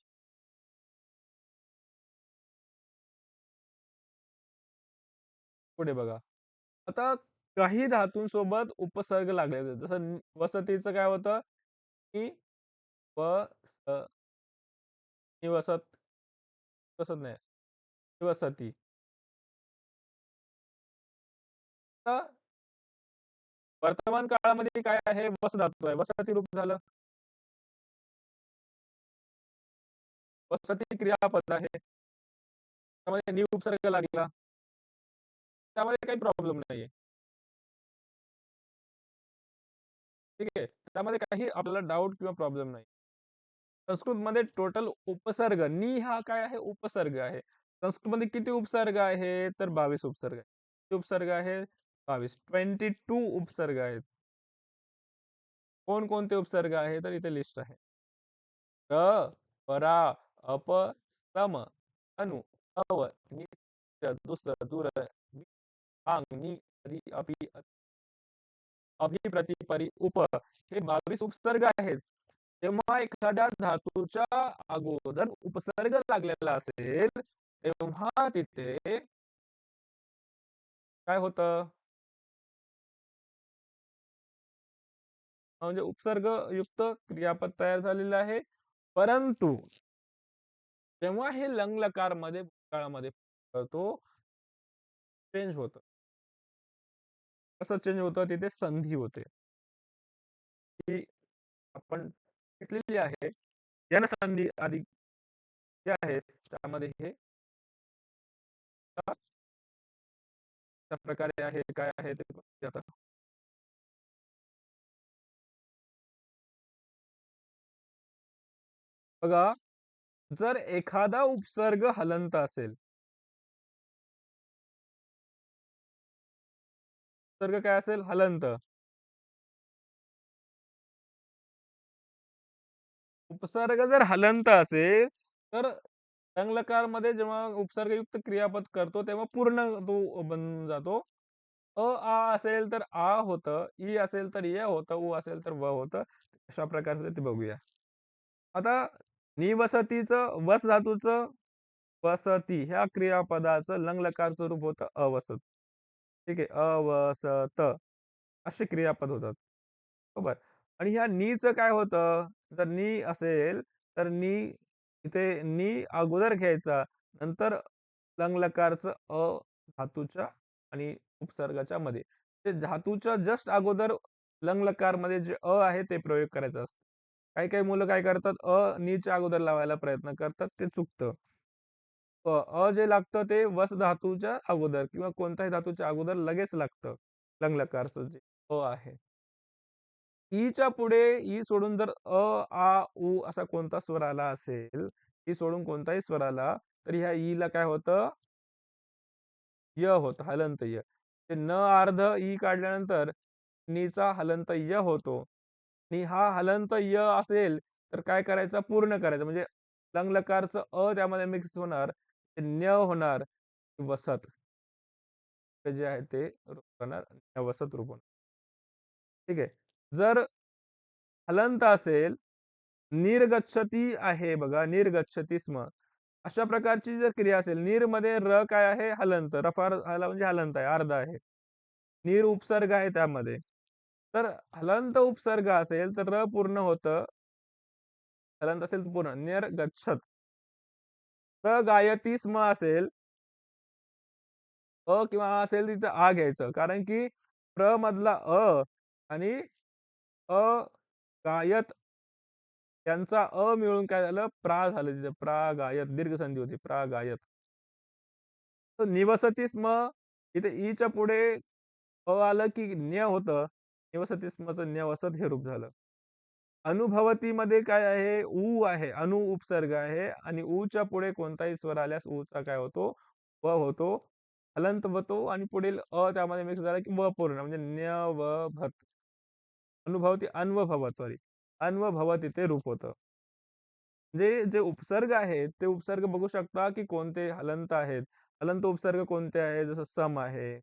S2: पुढे बघा. आता काही धातूंसोबत उपसर्ग लागले आहेत. जसं वसतीचं काय होतं, की व स निवसत, वसत नाही, निवसती. तर वर्तमान काळामध्ये काय आहे? वस धातू आहे. वसती रूप झालं. वसती क्रियापद आहे. त्यामध्ये नि उपसर्ग लागला. त्यामध्ये काही प्रॉब्लेम नाहीये. ठीक आहे. त्यामध्ये काही आपल्याला डाउट किंवा प्रॉब्लेम नाही. संस्कृतमध्ये टोटल उपसर्ग नि हा काय आहे? उपसर्ग आहे. संस्कृतमध्ये किती उपसर्ग आहे? तर 22 उपसर्ग आहे. किती उपसर्ग आहे? 22. 22 उपसर्ग आहेत. कोणकोणते उपसर्ग आहे? तर इथे लिस्ट आहे. र, परा, अप, सम, अनु, अव, नि, दुस, दूर, आंग, नि, अदि, अपि, अभि, प्रति, परी, उप हे 22 उपसर्ग आहेत. जेव्हा एखाद्या धातूच्या अगोदर उपसर्ग लागलेला असेल, तेव्हा तिथे काय होतं? म्हणजे उपसर्गयुक्त क्रियापद तयार झालेलं आहे. परंतु जेव्हा हे लंग लकारमध्ये भूतकाळामध्ये तो चेंज होतं. कसं चेंज होतं? तिथे संधी होते. ती आपण घेतलेली आहे. ज्ञान संधी आधी जे आहेत त्यामध्ये हे कशा प्रकारे आहे, काय आहे ते बघूया आता. बघा, जर एखादा उपसर्ग हलंत असेल, उपसर्ग काय असेल? हलंत. उपसर्ग जर हलंत असेल, तर संलकारमध्ये जेव्हा उपसर्गयुक्त क्रियापद करतो, तेव्हा पूर्ण तो बनून जातो. आ असेल तर आ होतं, ई असेल तर य होतं, उ असेल तर व होतं. अशा प्रकारचं ते बघूया. आता निवसतीचं, वस धातूचं वसती ह्या क्रियापदाचं लंग रूप होतं अवसत. ठीक आहे. अवसत असे क्रियापद होतात. बरोबर. आणि ह्या नीचं काय होतं? जर नी असेल, तर नी इथे नी अगोदर घ्यायचा. नंतर लंग अ धातूच्या आणि उपसर्गाच्या मध्ये. ते धातूच्या जस्ट अगोदर लंग मध्ये जे आहे ते प्रयोग करायचं असतं. काही-काही मुलं काय करतात, नीच्या अगोदर लावायला प्रयत्न करतात. ते चुकतं. जे लागतं ते वस धातूच्या अगोदर किंवा कोणत्याही धातूच्या अगोदर लगेच लागतं. लंग जे आहे. ईच्या पुढे ई सोडून जर आ, उ असा कोणता स्वर आला असेल, ई सोडून कोणताही स्वर आला, तर ह्या ईला काय होतं? य होतं, हलंत य. ते न अर्ध ई काढल्यानंतर नीचा हलंत य होतो. आणि हा हलंत य असेल, तर काय करायचं? पूर्ण करायचं. म्हणजे लंग त्यामध्ये मिक्स होणार, ते न्य होणार, वसत. ते जे आहे ते रूप होणार, वसत रूप होणार. ठीक आहे. जर हलंत असेल, निर्गच्छती आहे बघा, निर्गच्छती स्म. अशा प्रकारची जर क्रिया असेल, नीरमध्ये र काय आहे? हलंत. रफार आला म्हणजे हलंत आहे, अर्धा आहे. नीर उपसर्ग आहे त्यामध्ये. तर हलंत उपसर्ग असेल, तर र पूर्ण होतं. हलंत असेल तर पूर्ण. निर्गच्छत. प्रगायती स्म असेल, किंवा आ असेल तिथं आ घ्यायचं. कारण की प्र मधला आणि गायत यांचा मिळून काय झालं? झालं तिथे प्रागायत दीर्घ संधी होती प्रागायत. तर निवसती स्म इथे ईच्या पुढे आलं की न्य होतं. निवसती स्मचं न्यवसत हे रूप झालं. अनुभवतीमध्ये काय आहे? ऊ आहे. अनु उपसर्ग आहे आणि ऊच्या पुढे कोणताही स्वर आल्यास ऊचा काय होतो? व होतो. हलंत वतो आणि पुढील त्यामध्ये मिक्स झाला की व पूर्ण म्हणजे न्यवभत. अनुभवती अन्वभवत सॉरी. अन्वभवत इथे रूप होतं. म्हणजे जे उपसर्ग आहेत, ते उपसर्ग बघू शकता की कोणते हलंत आहेत. हलंत उपसर्ग कोणते आहेत? जसं सम आहे.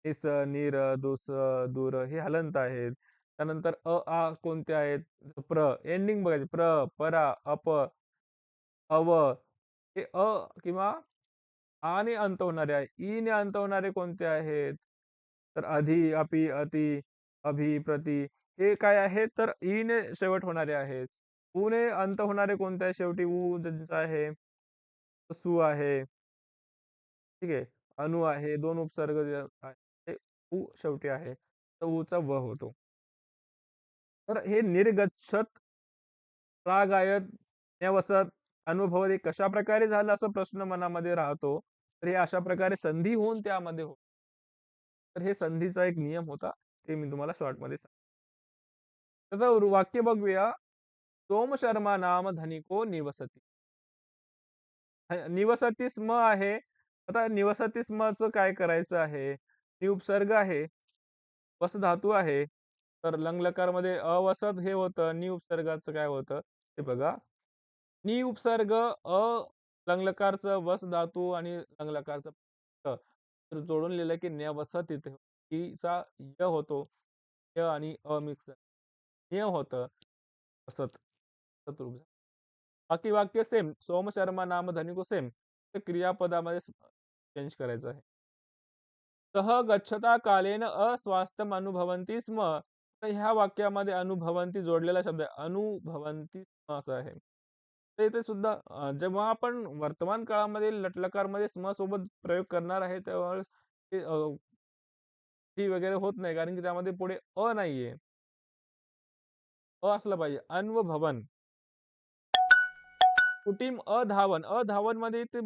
S2: निस, नीर, दुस, दूर हे हलंत आहेत. त्यानंतर आ कोणते आहेत? जसं एंडिंग बघायचे. परा, अप, अव हे किंवा आ ने अंत होणारे आहे. ई ने अंत होणारे कोणते आहेत? तर अधि, अपि, अति, अभि, प्रति हे काय आहेत? तर ई ने शेवट होणारे आहेत. ऊ ने अंत होणारे कोणते आहे शेवटी? ऊ ज्यांचा आहे, सु आहे. ठीक आहे. अणु आहे. 2 उपसर्ग जे आहे, ते ऊ शेवटी आहे. तर ऊचा व होतो. तर हे निर्गच्छत, प्रागायत, नेवसत, अनुभव हे कशाप्रकारे झालं असा प्रश्न मनामध्ये राहतो. तर हे अशा प्रकारे संधी होऊन त्यामध्ये हो तर हे संधीचा एक नियम होता. ते मी तुम्हाला शॉर्टमध्ये सांगितलं. त्याचं वाक्य बघूया. सोम शर्मा नाम धनिको निवसती. निवसती स्म आहे. आता निवसती स्मचं काय करायचं आहे? नि उपसर्ग आहे. वस धातू आहे. तर लंग लकारमध्ये अवसत हे होतं. नि उपसर्गाचं काय होतं? ते बघा. नि उपसर्ग लंग लकारचं वस धातू आणि लंग लकारचं तर जोडून लिहिलं की न्यवसत इथे चा य होतो. य आणि मिक्स निय होतं. असत. सतरूप झालं. बाकी वाक्य सेम. सोम शर्मा नाम धनिको सेम. ते क्रियापदामध्ये चेंज करायचं आहे. सह गच्छता कालेन अस्वास्थ्यम अनुभवन्ति स्म. तर ह्या वाक्यामध्ये अनुभवन्ति जोडलेला शब्द आहे. अनुभवन्ति स्म असं आहे. तर इथे सुद्धा जेव्हा आपण वर्तमान काळामध्ये लट्लकारमध्ये स्म सोबत प्रयोग करणार आहे, त्यावेळेस ते ती वगैरे होत नाही. कारण की त्यामध्ये पुढे नाहीये. असलं पाहिजे. अन्वभवन. कुटीम अधावन. अधावनमध्ये ते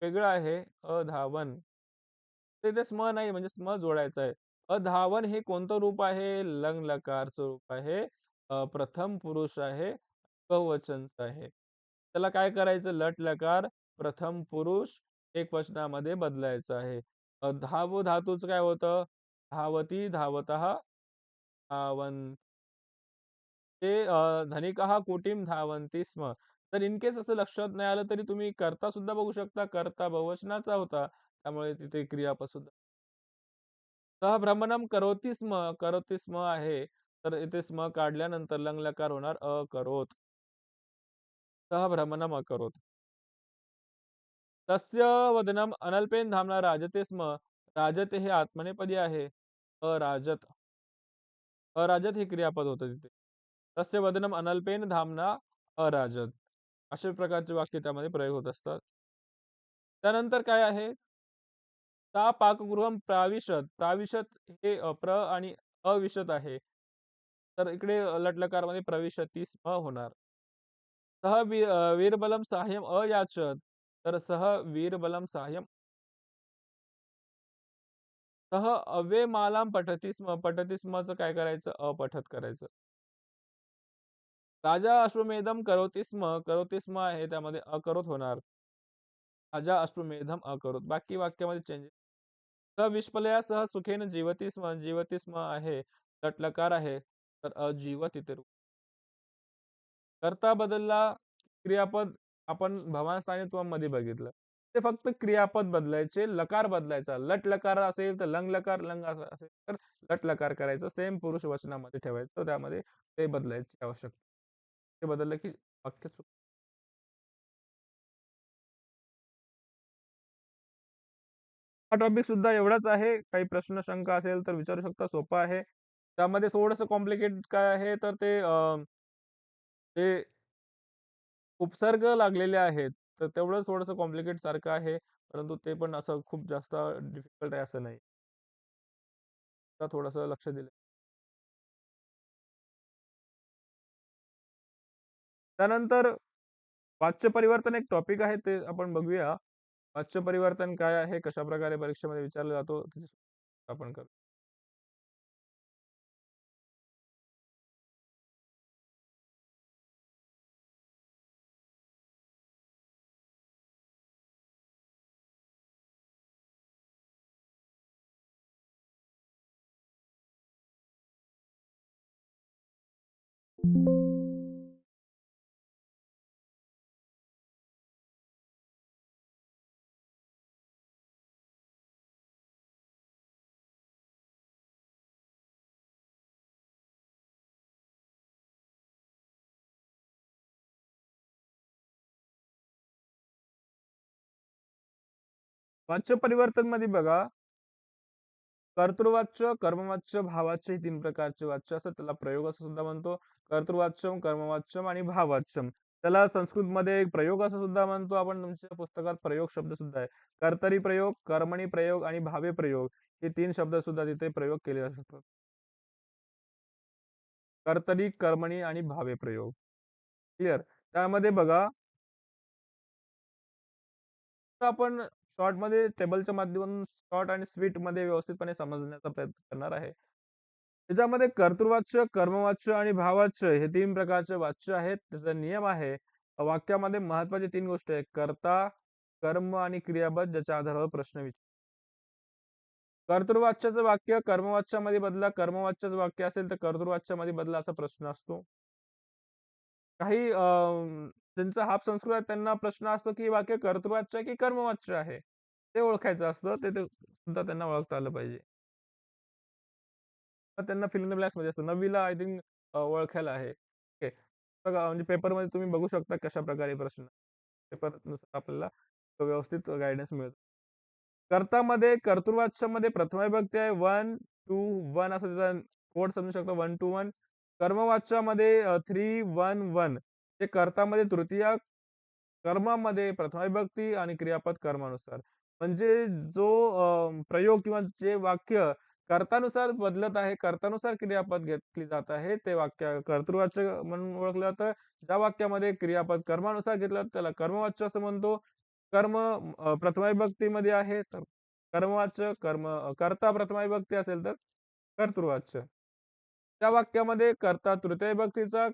S2: वेगळं आहे. अधावन. तिथे स्म नाही म्हणजे स्म जोडायचा आहे. अधावन हे कोणतं रूप आहे? लंग लकारचं रूप आहे. प्रथम पुरुष आहे. बहुवचनचं आहे. त्याला काय करायचं? लट लकार प्रथम पुरुष एकवचनामध्ये बदलायचं आहे. धावू धातूचं काय होतं? धावती, धावतः, धावन् ते धनिकः कुटीम धावन्ति स्म. तर इन केस असं लक्षात नाही आलं तरी तुम्ही कर्ता सुद्धा बघू शकता. कर्ता बहुवचनाचा होता. त्यामुळे तिथे क्रियापद सुद्धा. सह भ्रमणं करोति स्म आहे. तर इथे स्म काढल्यानंतर लंग लकार होणार अकरोत. सह भ्रमणम् अकरोत. तस्य वदनम् अनल्पेन धाम्ना राजते स्म. राजते हे आत्मनेपदी आहे. अराजत. अराजत हे क्रियापद होतं तिथे. तस्य वदनम् अनल्पेन धाम्ना अराजत. अशा प्रकारचे वाक्य त्यामध्ये प्रयोग होत असतात. त्यानंतर काय आहे? सा पाकगृहं प्राविशत. प्राविशत हे प्र आणि अविशत आहे. तर इकडे लट्लकारमध्ये प्रविशती स्म होणार. वीरबलम साहाय्यम अयाचत. तर सह वीरबलम साहाय्यम सह अव्ययमालां पठती स्म. पठती स्मचं काय करायचं? अपठत करायचं. राजा अश्वमेधम करोति स्म. करोति स्म आहे त्यामध्ये अकरोत होणार. राजा अश्वमेधम अकरोत. बाकी वाक्यामध्ये चेंजेस स विष्पलया सह सुखेन जीवती स्म. जीवती स्म आहे. लट्लकार आहे. तर अजीवत इथे कर्ता बदलला, क्रियापद आपण भवास्थानित्वामध्ये बघितलं. ते फक्त क्रियापद बदलायचे, लकार बदलायचा. लट लकार असेल तर लंग लकार, लंग असं असेल तर लट लकार करायचं. सेम पुरुष वचनामध्ये ठेवायचं. त्यामध्ये ते बदलायची आवश्यकता. ते बदललं की वाक्य हा टॉपिक सुद्धा एवढाच आहे. काही प्रश्न, शंका असेल तर विचारू शकता. सोपा आहे. त्यामध्ये थोडंसं कॉम्प्लिकेटेड काय आहे तर ते ते उपसर्ग लागलेले आहेत. तर तेवढंच थोडंसं कॉम्प्लिकेट सारखं आहे. परंतु ते पण असं खूप जास्त डिफिकल्ट आहे असं नाही. तर थोडंसं लक्ष दिलं. त्यानंतर वाच्य परिवर्तन एक टॉपिक आहे ते आपण बघूया. वाच्य परिवर्तन काय आहे? कशाप्रकारे परीक्षेमध्ये विचारला जातो? त्याची आपण करू. वाच्य परिवर्तनमध्ये बघा, कर्तृवाच्य, कर्मवाच्य, भाववाच्य हे 3 प्रकारचे वाच्य असतात. त्याला प्रयोग असं सुद्धा म्हणतो. कर्तृवाच्यम, कर्मवाच्यम आणि भाववाच्यम. त्याला संस्कृतमध्ये एक प्रयोग असं सुद्धा म्हणतो आपण. तुमच्या पुस्तकात प्रयोग शब्द सुद्धा आहे. कर्तरी प्रयोग, कर्मणी प्रयोग आणि भावे प्रयोग हे 3 शब्द सुद्धा तिथे प्रयोग केले असतात. कर्तरी, कर्मणी आणि भावे प्रयोग. क्लिअर? त्यामध्ये बघा, तर आपण शॉर्टमध्ये टेबलच्या माध्यमातून शॉर्ट आणि स्वीटमध्ये व्यवस्थितपणे समजण्याचा प्रयत्न करणार आहे. त्याच्यामध्ये कर्तृवाच्य, कर्मवाच्य आणि भाववाच्य हे 3 प्रकारचे वाच्य आहेत. त्याचा नियम आहे. वाक्यामध्ये महत्त्वाची 3 गोष्टी आहेत. कर्ता, कर्म आणि क्रियापद ज्याच्या आधारावर प्रश्न कर्तृवाच्याचं वाक्य कर्मवाच्यामध्ये बदला, कर्मवाच्याचं वाक्य असेल तर कर्तृवाच्यामध्ये बदला असा प्रश्न असतो. काही ज्यांचा हाफ संस्कृत आहे त्यांना प्रश्न असतो, की वाक्य कर्तृवाच्य आहे की कर्मवाच्य आहे? ते ओळखायचं असतं. ते सुद्धा त्यांना ओळखता आलं पाहिजे. तर त्यांना फिल इन द ब्लँक्समध्ये असतं. 9वी आय थिंक ओळखायला आहे. ओके. बघा म्हणजे पेपरमध्ये तुम्ही बघू शकता कशाप्रकारे प्रश्न पेपरनुसार आपल्याला व्यवस्थित गाईडन्स मिळतो. कर्तामध्ये कर्तृवाच्यमध्ये प्रथम विभक्ती आहे. 1 टू 1 असं त्याचा कोड समजू शकतो. 1 टू 1. कर्मवाच्यामध्ये 3 1 1 ते कर्तामध्ये तृतीया, कर्मामध्ये प्रथम विभक्ती आणि क्रियापद कर्मानुसार. म्हणजे जो प्रयोग किंवा जे वाक्य कर्तानुसार बदलत आहे, कर्तानुसार क्रियापद घेतली जात आहे, ते वाक्य कर्तृवाच्य म्हणून ओळखलं जातं. ज्या वाक्यामध्ये क्रियापद कर्मानुसार घेतलं जातं त्याला कर्मवाच्य असं म्हणतो. कर्म प्रथमा विभक्तीमध्ये आहे तर कर्मवाच्य, कर्ता प्रथमा विभक्ती असेल तर कर्तृवाच्य. त्या वाक्यामध्ये कर्ता तृतीय विभक्तीचा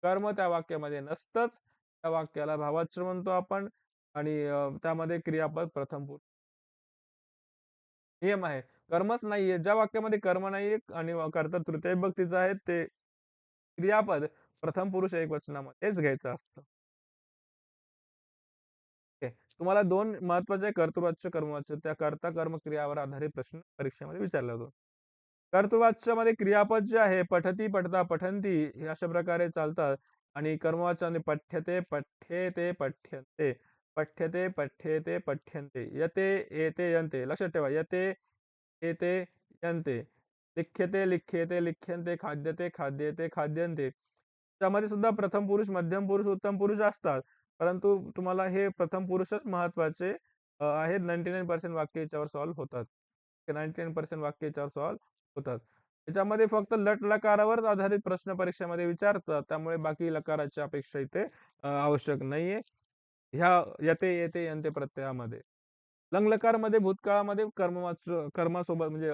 S2: कर्म त्या वाक्यामध्ये नसतंच. त्या वाक्याला भाववाच्य म्हणतो आपण आणि त्यामध्ये क्रियापद प्रथम पुरुष नियम आहे. कर्मच नाहीये. ज्या वाक्यामध्ये कर्म नाहीये आणि कर्ता तृतीय विभक्तीचं आहे ते क्रियापद प्रथम पुरुष एकवचनामध्येच घ्यायचं असतं. ओके. तुम्हाला 2 महत्त्वाचे कर्तृवाच्य, कर्मवाच्य त्या कर्ता, कर्म, क्रियावर आधारित प्रश्न परीक्षेमध्ये विचारला जातो. कर्तृवाच्यामध्ये क्रियापद जे आहे पठती, पठता, पठन्ती हे अशा प्रकारे चालतात आणि कर्मवाच्यामध्ये पठ्यते, पठ्येते, पठ्यन्ते, पठ्यते, पठ्येते, पठ्यन्ते, यते, एते, यन्ते. लक्षात ठेवा यते, एते, यन्ते. लिख्यते, लिख्येते, लिख्यन्ते, खाद्यते, खाद्येते, खाद्यन्ते. त्यामध्ये सुद्धा प्रथम पुरुष, मध्यम पुरुष, उत्तम पुरुष असतात. परंतु तुम्हाला हे प्रथम पुरुषच महत्त्वाचे आहेत. 99% वाक्य याच्यावर सॉल्व्ह होतात. 99% वाक्य याच्यावर सॉल्व्ह होतात. त्याच्यामध्ये फक्त लट लकारावरच आधारित प्रश्न परीक्षेमध्ये विचारतात. त्यामुळे बाकी लकाराची अपेक्षा इथे आवश्यक नाहीये. ह्या यते, येते, यंते प्रत्ययामध्ये. लंग लकारमध्ये भूतकाळामध्ये कर्मासोबत म्हणजे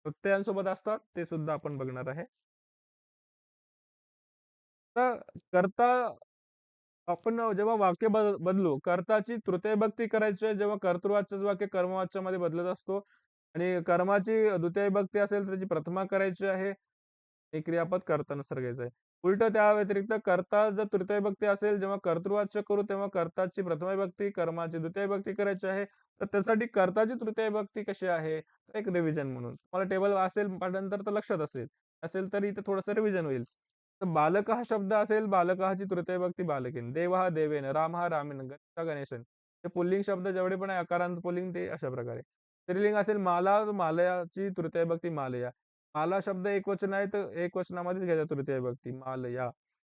S2: प्रत्ययांसोबत असतात. ते सुद्धा आपण बघणार आहे. तर कर्ता आपण जेव्हा वाक्य बदलू, कर्ताची तृतीय विभक्ती करायची आहे, जेव्हा कर्तृवाच्यच वाक्य कर्मवाच्यामध्ये बदलत असतो आणि कर्माची द्वितीय विभक्ती असेल तर त्याची प्रथमा करायची आहे. हे क्रियापद कर्त्यानुसार घ्यायचं आहे. उलटं त्या व्यतिरिक्त कर्ता जर तृतीय विभक्ती असेल, जेव्हा कर्तृवाच्य करू तेव्हा कर्ताची प्रथम विभक्ती, कर्माची द्वितीय विभक्ती करायची आहे. तर त्यासाठी कर्ताची तृतीय विभक्ती कशी आहे? तर एक रिव्हिजन म्हणून. तुम्हाला टेबल असेल पाठांतर तर लक्षात असेल. असेल तर इथे थोडंसं रिव्हिजन होईल. तर बालक हा शब्द असेल, बालकाची तृतीय विभक्ती बालकेन, देवः देवेन, रामः रामेण, गणेशः गणेशन. हे पुल्लिंग शब्द जेवढे पण आहे अकारांत पुल्लिंग ते अशा प्रकारे. स्त्रीलिंग असेल माला, तर मालयाची तृतीय विभक्ती मालया. माला शब्द एकवचन आहे तर एकवचनामध्येच घ्यायचा तृतीय विभक्ती मालया.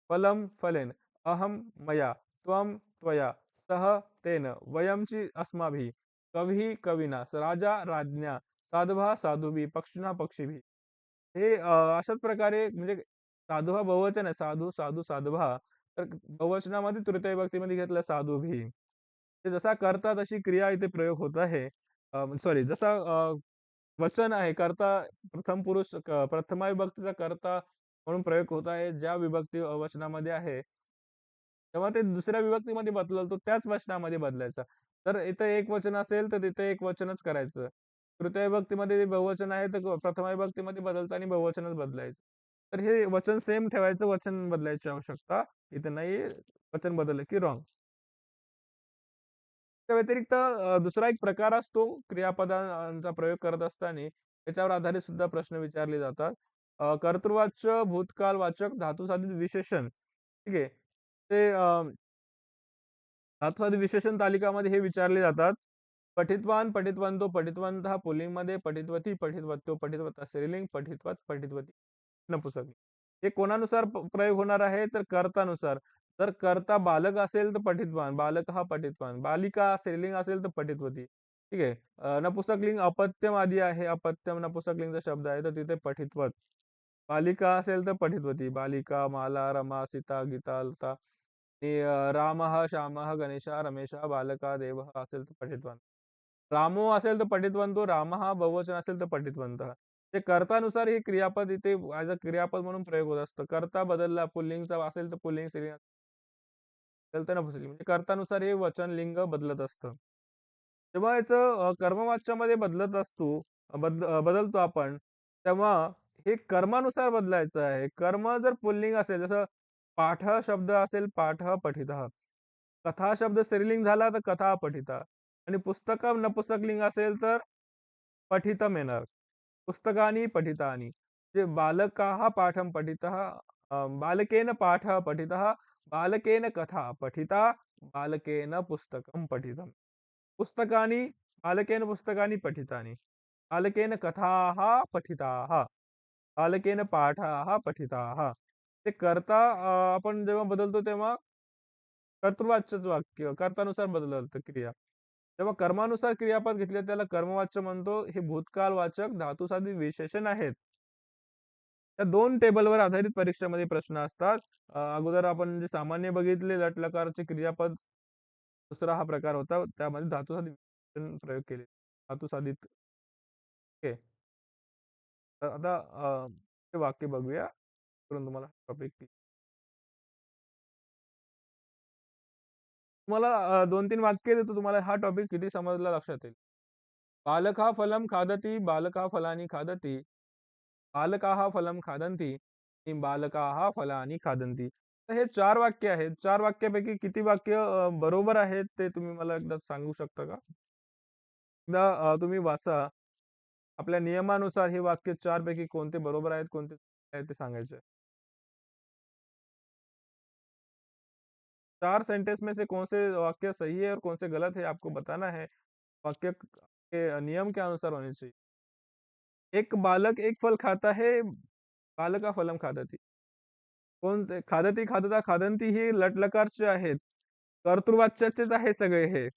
S2: फलम फलेन, अहम मया, त्वम त्वया, सः तेन, वयमची अस्माभिः, कविः कविना, राजा राज्ञा, साधवः साधुभिः, पक्षिणः पक्षिभिः. हे अशाच प्रकारे म्हणजे साधू हा बहुवचन आहे. साधू, साधू, साधवः. तर बहुवचनामध्ये तृतीय विभक्तीमध्ये घेतलं साधुभिः. ते जसा कर्ता तशी क्रिया इथे प्रयोग होत आहे. सॉरी जसा वचन आहे कर्ता प्रथम पुरुष प्रथमा विभक्तीचा कर्ता म्हणून प्रयोग होत आहे. ज्या विभक्ती वचनामध्ये आहे, तेव्हा ते दुसऱ्या विभक्तीमध्ये बदलल तो त्याच वचनामध्ये बदलायचा. तर इथं एक वचन असेल, तर तिथे एक वचनच करायचं. तृतीय विभक्तीमध्ये बहुवचन आहे, तर प्रथमा विभक्तीमध्ये बदलताना बहुवचनच बदलायचं. तर हे वचन सेम ठेवायचं, वचन बदलायची आवश्यकता इथे नाहीये. वचन बदललं की रॉंग. त्या व्यतिरिक्त दुसरा एक प्रकार असतो क्रियापदांचा प्रयोग करत असताना त्याच्यावर आधारित सुद्धा प्रश्न विचारले जातात. कर्तृवाच्य, भूतकाळवाचक, धातुसाधित विशेषण. ठीक आहे. ते धातुसाधित विशेषण तालिकामध्ये हे विचारले जातात. पठितवान, पठितवंतो, पठितवंतः पुल्लिंगमध्ये, पठितवती, पठितवत्यो, पठितवता स्त्रीलिंग, पठितवत, पठितवती नपुंसकलिंग. हे कोणानुसार प्रयोग होणार आहे तर कर्तानुसार. जर कर्ता बालक असेल तर पठितवान, बालक हा पठितवान, बालिका स्त्रीलिंग असेल तर पठितवती. ठीक आहे. नपुंसकलिंग अपत्यम आदी आहे. अपत्यम नपुंसकलिंगचा शब्द आहे तर तिथे पठितवत. बालिका असेल तर पठितवती. बालिका, माला, रमा, सीता, गीता, लता आणि रामः, श्यामः, गणेशः, रमेशः, बालका, देवः असेल तर पठितवान. रामो असेल तर पठितवंतो, रामः बहुवचन असेल तर पठितवंतः. ते कर्तानुसार हे क्रियापद इथे ॲज अ क्रियापद म्हणून प्रयोग होत असतं. कर्ता बदलला पुल्लिंगचा असेल तर पुल्लिंग, स्त्रीलिंग असेल तर नपुंसकलिंग. म्हणजे कर्तानुसार हे वचन लिंग बदलत असतं. जेव्हा याचं कर्मवाच्यामध्ये बदलत असतो बदलतो आपण, तेव्हा हे कर्मानुसार बदलायचं आहे. कर्म जर पुल्लिंग असेल, जसं पाठ शब्द असेल, पाठः पठितः. कथा शब्द स्त्रीलिंग झाला तर कथा पठिता आणि पुस्तकं नपुंसकलिंग असेल तर पठितम येणार. पुस्तकानि पठितानि. जे बालकाः पाठं पठितः बालकेन पाठः पठितः, बालकेन कथा पठिता, बालकेन पुस्तकं पठितम्. पुस्तकानि बालकेन पुस्तकानि पठितानि. बालकेन कथाः पठिताः. बालकेन पाठाः पठिताः. ते कर्ता आपण जेव्हा बदलतो तेव्हा कर्तृवाच्यच वाक्य कर्तानुसार बदलतं क्रिया. जेव्हा कर्मानुसार क्रियापद घेतले त्याला कर्मवाच्य म्हणतो. हे भूतकाळवाचक धातुसाधित विशेषण आहेत. त्या 2 टेबलवर आधारित परीक्षेमध्ये प्रश्न असतात. अगोदर आपण जे सामान्य बघितले लट-लकारचे क्रियापद, दुसरा हा प्रकार होता. त्यामध्ये धातुसाधित विशेषण प्रयोग केले. धातुसाधित ओके. तर आता ते वाक्य बघूया. करून तुम्हाला टॉपिक तुम्हाला 2-3 वाक्य देतो तुम्हाला हा टॉपिक किती समजला लक्षात येईल. बालकः फलं खादति, बालकः फलानि खादति, बालकाः फलं खादन्ति आणि बालकाः फलानि खादन्ति. तर हे 4 वाक्य आहेत. 4 वाक्यापैकी किती वाक्य बरोबर आहेत ते तुम्ही मला एकदा सांगू शकता का? एकदा तुम्ही वाचा. आपल्या नियमानुसार हे वाक्य 4 पैकी कोणते बरोबर आहेत, कोणते चुकीचे आहेत ते सांगायचे. 4 सेंटेंस में से कौन से वाक्य सही है और कौन से गलत है आपको बताना है। वाक्य के नियम के अनुसार होने चाहिए। एक बालक एक फल खाता है, बालका फलम खादति. कोणते खादती, खादता, खादंती हे लट-लकारचे आहेत. कर्तृवाच्याचेच आहे सगळे हे.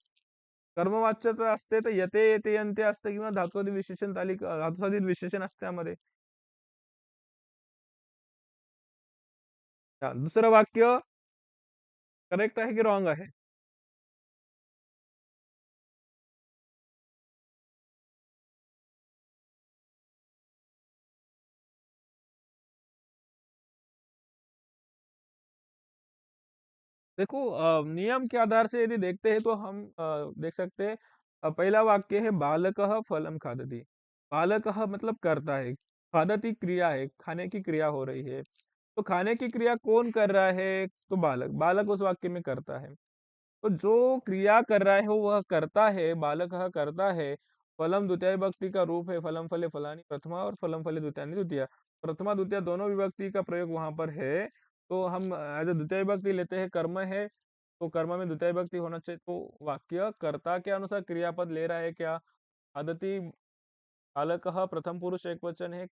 S2: कर्मवाच्याचं असते तर यते, येते, यंते असते किंवा धातुसाधित विशेषण तालिका धातुसाधित विशेषण असते त्यामध्ये. दुसरं वाक्य करेक्ट आहे की रॉंग आहे? देखो नियम के आधार से यदि देखते हैं तो हम देख सकते हैं पहला वाक्य है बालकः फलम खादति। बालकः मतलब करता है, खादति क्रिया है, खाने की क्रिया हो रही है। तो खाने की क्रिया कौन कर रहा है? तो बालक, बालक उस वाक्य में करता है। तो जो क्रिया कर रहा है वह करता है, बालकः करता है। फलम द्वितीय विभक्ति का रूप है, फलम फले फलानि प्रथमा और फलम फले द्वितीयानि द्वितीया। प्रथमा द्वितीया दोनों विभक्ति का प्रयोग वहां पर है। तो हम एज अ द्वितीय विभक्ति लेते हैं, कर्म है तो कर्म में द्वितीय विभक्ति होना चाहिए। तो वाक्य कर्ता के अनुसार क्रियापद ले रहा है क्या? आदति बालकः प्रथम पुरुष एक वचन है,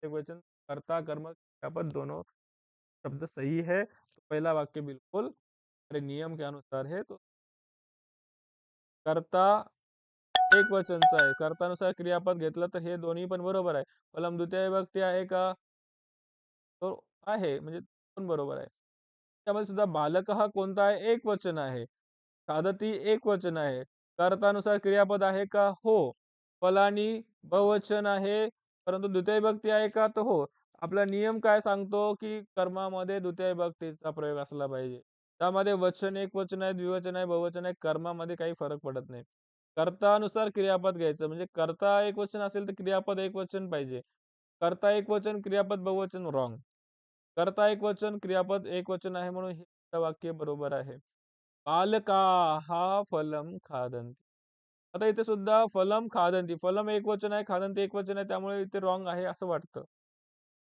S2: एक वचन कर्ता कर्म क्रियापद दोनों शब्द सही है। तो पहला वाक्य बिल्कुल सारे नियम के अनुसार है तो कर्ता एकवचनचा आहे. कर्तानुसार क्रियापद घेतलं तर हे दोन्ही पण बरोबर आहे. फलम द्वितीय विभक्ती आहे का? तो आहे म्हणजे पण बरोबर आहे. त्यामध्ये सुद्धा बालकः कोणता आहे? एकवचन आहे. खादती एकवचन आहे. कर्तानुसार क्रियापद आहे का? हो. फलानी बहुवचन आहे, परंतु द्वितीय विभक्ती आहे का? तर हो. आपला नियम काय सांगतो, की कर्मामध्ये द्वितीय विभक्तीचा प्रयोग असला पाहिजे. त्यामध्ये वचन एकवचन आहे, द्विवचन आहे, बहुवचन आहे, कर्मामध्ये काही फरक पडत नाही. कर्तानुसार क्रियापद घ्यायचं म्हणजे कर्ता एकवचन असेल तर क्रियापद एकवचन पाहिजे. कर्ता एकवचन, क्रियापद बहुवचन रॉंग. कर्ता एकवचन, क्रियापद एकवचन आहे म्हणून हे वाक्य बरोबर आहे. बालकाः फलं खादन्ति. आता इथे सुद्धा फलम खादन्ति. फलम एकवचन आहे, खादन्ति एकवचन आहे, त्यामुळे इथे रॉंग आहे असं वाटतं.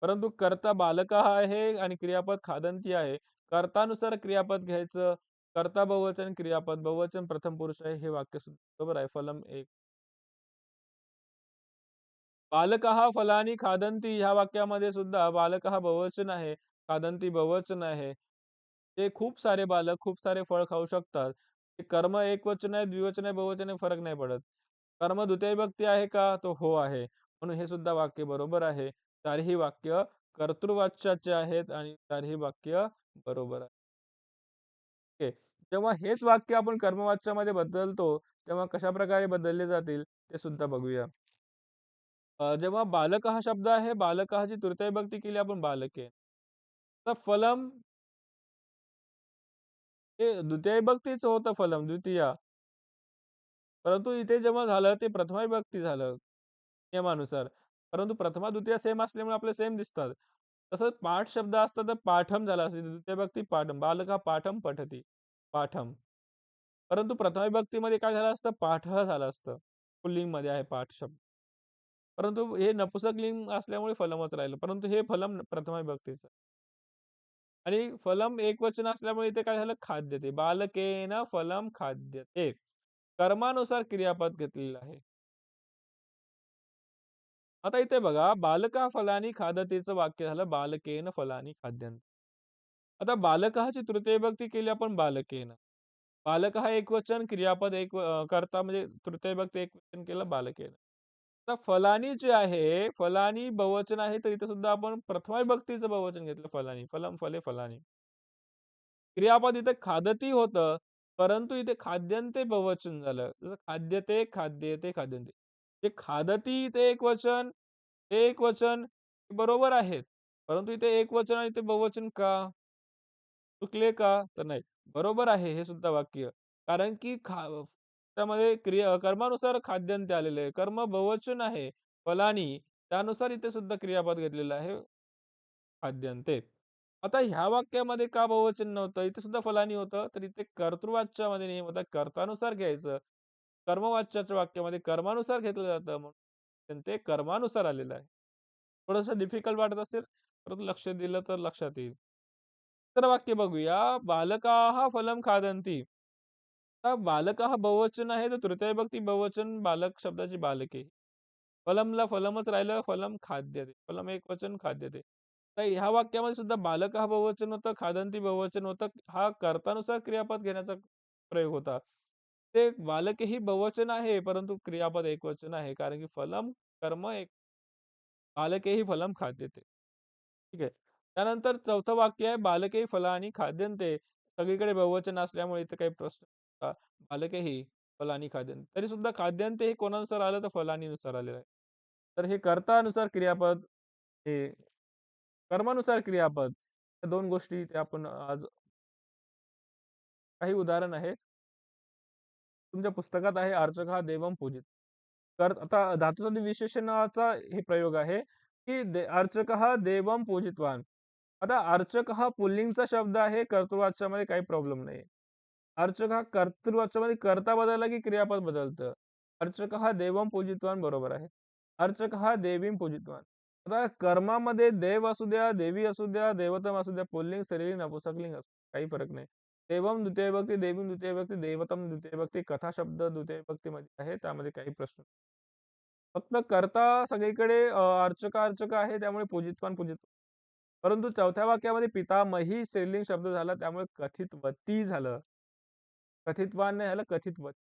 S2: परंतु कर्ता बालकाः आहे आणि क्रियापद खादन्ति आहे. कर्तानुसार क्रियापद घ्यायचं. कर्ता बहुवचन, क्रियापद बहुवचन, प्रथम पुरुष आहे. हे वाक्य सुद्धा बरोबर आहे. फलम एक. बालकः फलानी खादन्ति ह्या वाक्यामध्ये सुद्धा बालकः बहुवचन आहे, खादन्ति बहुवचन आहे. ते खूप सारे बालक खूप सारे फळ खाऊ शकतात. ते कर्म एकवचन आहे, द्विवचन आहे, बहुवचन आहे फरक नाही पडत. कर्म द्वितीय विभक्ती आहे का? तो हो आहे. म्हणून हे सुद्धा वाक्य बरोबर आहे. चारही वाक्य कर्तृवाच्याचे आहेत आणि चारही वाक्य बरोबर आहे. ओके. जेव्हा हेच वाक्य आपण कर्मवाच्यामध्ये बदलतो, तेव्हा कशाप्रकारे बदलले जातील ते सुद्धा बघूया. जेव्हा बालक हा शब्द आहे, बालकाची तृतीय विभक्ती केली आपण बालके. तर फलम हे द्वितीय विभक्तीच होतं फलम, द्वितीया. परंतु इथे जेव्हा झालं ते प्रथमा विभक्ती झालं नियमानुसार. परंतु प्रथमा, द्वितीय सेम असल्यामुळे आपल्याला सेम दिसतात. तसंच पाठ शब्द असतं तर पाठम झाला असेल, द्वितीय विभक्ती पाठम. बालकः पाठम पठती. पाठम. परंतु प्रथमा विभक्तीमध्ये काय झालं असतं? पाठः झालं असतं. पुल्लिंगमध्ये आहे पाठ शब्द. परंतु हे नपुंसकलिंग असल्यामुळे फलमच राहिलं. परंतु हे फलम प्रथमा विभक्तीचं. आणि फलम एकवचन असल्यामुळे इथे काय झालं? खाद्यते. बालकेन फलम खाद्यते. कर्मानुसार क्रियापद घेतलेलं आहे. आता इथे बघा, बालका फलानी खादतीचं वाक्य झालं, बालकेन फलानी खाद्यन्ते. आता बालकाची तृतीय विभक्ती केली आपण बालकेन. बालक हा एकवचन, क्रियापद कर्ता म्हणजे तृतीय विभक्ती एकवचन केलं बालकेन. आता फलानी जे आहे, फलानी बहुवचन आहे, तर इथे सुद्धा आपण प्रथमा विभक्तीचं बहुवचन घेतलं फलानी. फलम, फले, फलानी. क्रियापद इथे खादती होतं, परंतु इथे खाद्यन्ते बहुवचन झालं. जसं खाद्यते, खाद्यते, खाद्यन्ते. जे खादती इथे एकवचन, हे एकवचन बरोबर आहेत. परंतु इथे एकवचन आणि इथे बहुवचन का? चुकले का? तर नाही. बरोबर आहे हे सुद्धा वाक्य. कारण की त्यामध्ये कर्मानुसार खाद्यान्ते आलेलं आहे. कर्म बहुवचन आहे. फलानी त्यानुसार इथे सुद्धा क्रियापद घेतलेलं आहे खाद्यन्ते. आता ह्या वाक्यामध्ये का बहुवचन नव्हतं? इथे सुद्धा फलानी होतं. तर इथे कर्तृवाच्यामध्ये नियम होता कर्तानुसार घ्यायचं. कर्मवाच्याच्या वाक्यामध्ये कर्मानुसार घेतलं जातं म्हणून ते कर्मानुसार आलेलं आहे. थोडंसं डिफिकल्ट वाटत असेल, परंतु लक्ष दिलं तर लक्षात येईल. तर वाक्य बघूया. बालकाः फलं खादन्ति. आता बालकाः बहुवचन आहे, तर तृतीय विभक्ती बहुवचन बालक शब्दाची बालके. फलमला फलमच राहिलं, फलम खाद्यते. फलम एकवचन खाद्यते. तर ह्या वाक्यामध्ये सुद्धा बालकाः बहुवचन होतं, खादन्ति बहुवचन होतं. हा कर्तानुसार क्रियापद घेण्याचा प्रयोग होता. ते बालके ही बहुवचन आहे, परंतु क्रियापद एकवचन आहे. कारण की फलम कर्म एक बालके ही फलम खाद्यते. ठीक आहे. त्यानंतर चौथं वाक्य आहे, बालके फलानी खाद्यन्ते. सगळीकडे बहुवचन असल्यामुळे इथे काही प्रश्न बालके ही फलानी खाद्यन्ते. तरी सुद्धा खाद्यन्ते हे कोणानुसार आलं तर फलानीनुसार आलेलं आहे. तर हे कर्तानुसार क्रियापद, हे कर्मानुसार क्रियापद या 2 गोष्टी इथे आपण आज काही उदाहरण आहेत. तुमच्या पुस्तकात आहे अर्चक हा देवम पूजित. तर आता धातुसंधी विशेषणाचा हे प्रयोग आहे, की अर्चकः देवं पूजितवान. आता अर्चक हा पुल्लिंगचा शब्द आहे, कर्तृवाच्यामध्ये काही प्रॉब्लेम नाही. अर्चक हा कर्तृवाच्यामध्ये कर्ता बदलला की क्रियापद बदलतं. अर्चक हा देवं पूजितवान बरोबर आहे. अर्चक हा देवीं पूजितवान. आता कर्मामध्ये देव असू द्या, देवी असू द्या, देवतम असू द्या, पुल्लिंग, स्त्रीलिंग, नपुंसकलिंग असू काही फरक नाही. देवम द्वितीय विभक्ती, देवीं द्वितीय विभक्ती, देवतम द्वितीय विभक्ती, कथा शब्द द्वितीय विभक्तीमध्ये आहे. त्यामध्ये काही प्रश्न फक्त कर्ता सगळीकडे अर्चक, अर्चक आहे त्यामुळे पूजितवान, पूजित परंतु चौथ्या वाक्यामध्ये पितामही स्त्रीलिंग शब्द झाला त्यामुळे कथितवती झालं. कथितवान नाही झालं, कथितवती.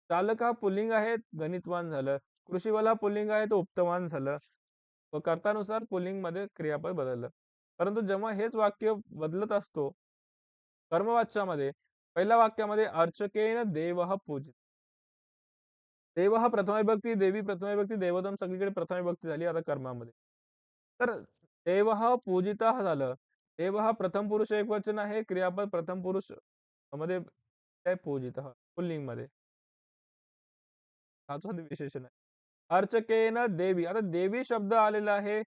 S2: चालक हा पुल्लिंग आहे, गणितवान झालं. कृषीवाला हा पुल्लिंग आहे, तो उक्तवान झालं. व कर्तानुसार पुल्लिंगमध्ये क्रियापद बदललं. परंतु जेव्हा हेच वाक्य बदलत असतो कर्मवाच्यामध्ये, पहिल्या वाक्यामध्ये अर्चकेन देवः पूजित. देव हा प्रथमा विभक्ती, देवी प्रथमा विभक्ती, देवोत्तम सगळीकडे प्रथमा विभक्ती झाली आता कर्मामध्ये. तर देवः पूजितः झालं. देव हा प्रथम पुरुष एकवचन आहे. क्रियापद प्रथम पुरुष मध्ये काय पूजितः पुल्लिंगमध्ये. हाच विशेषण आहे. अर्चकेन देवी. आता देवी शब्द आलेला आहे.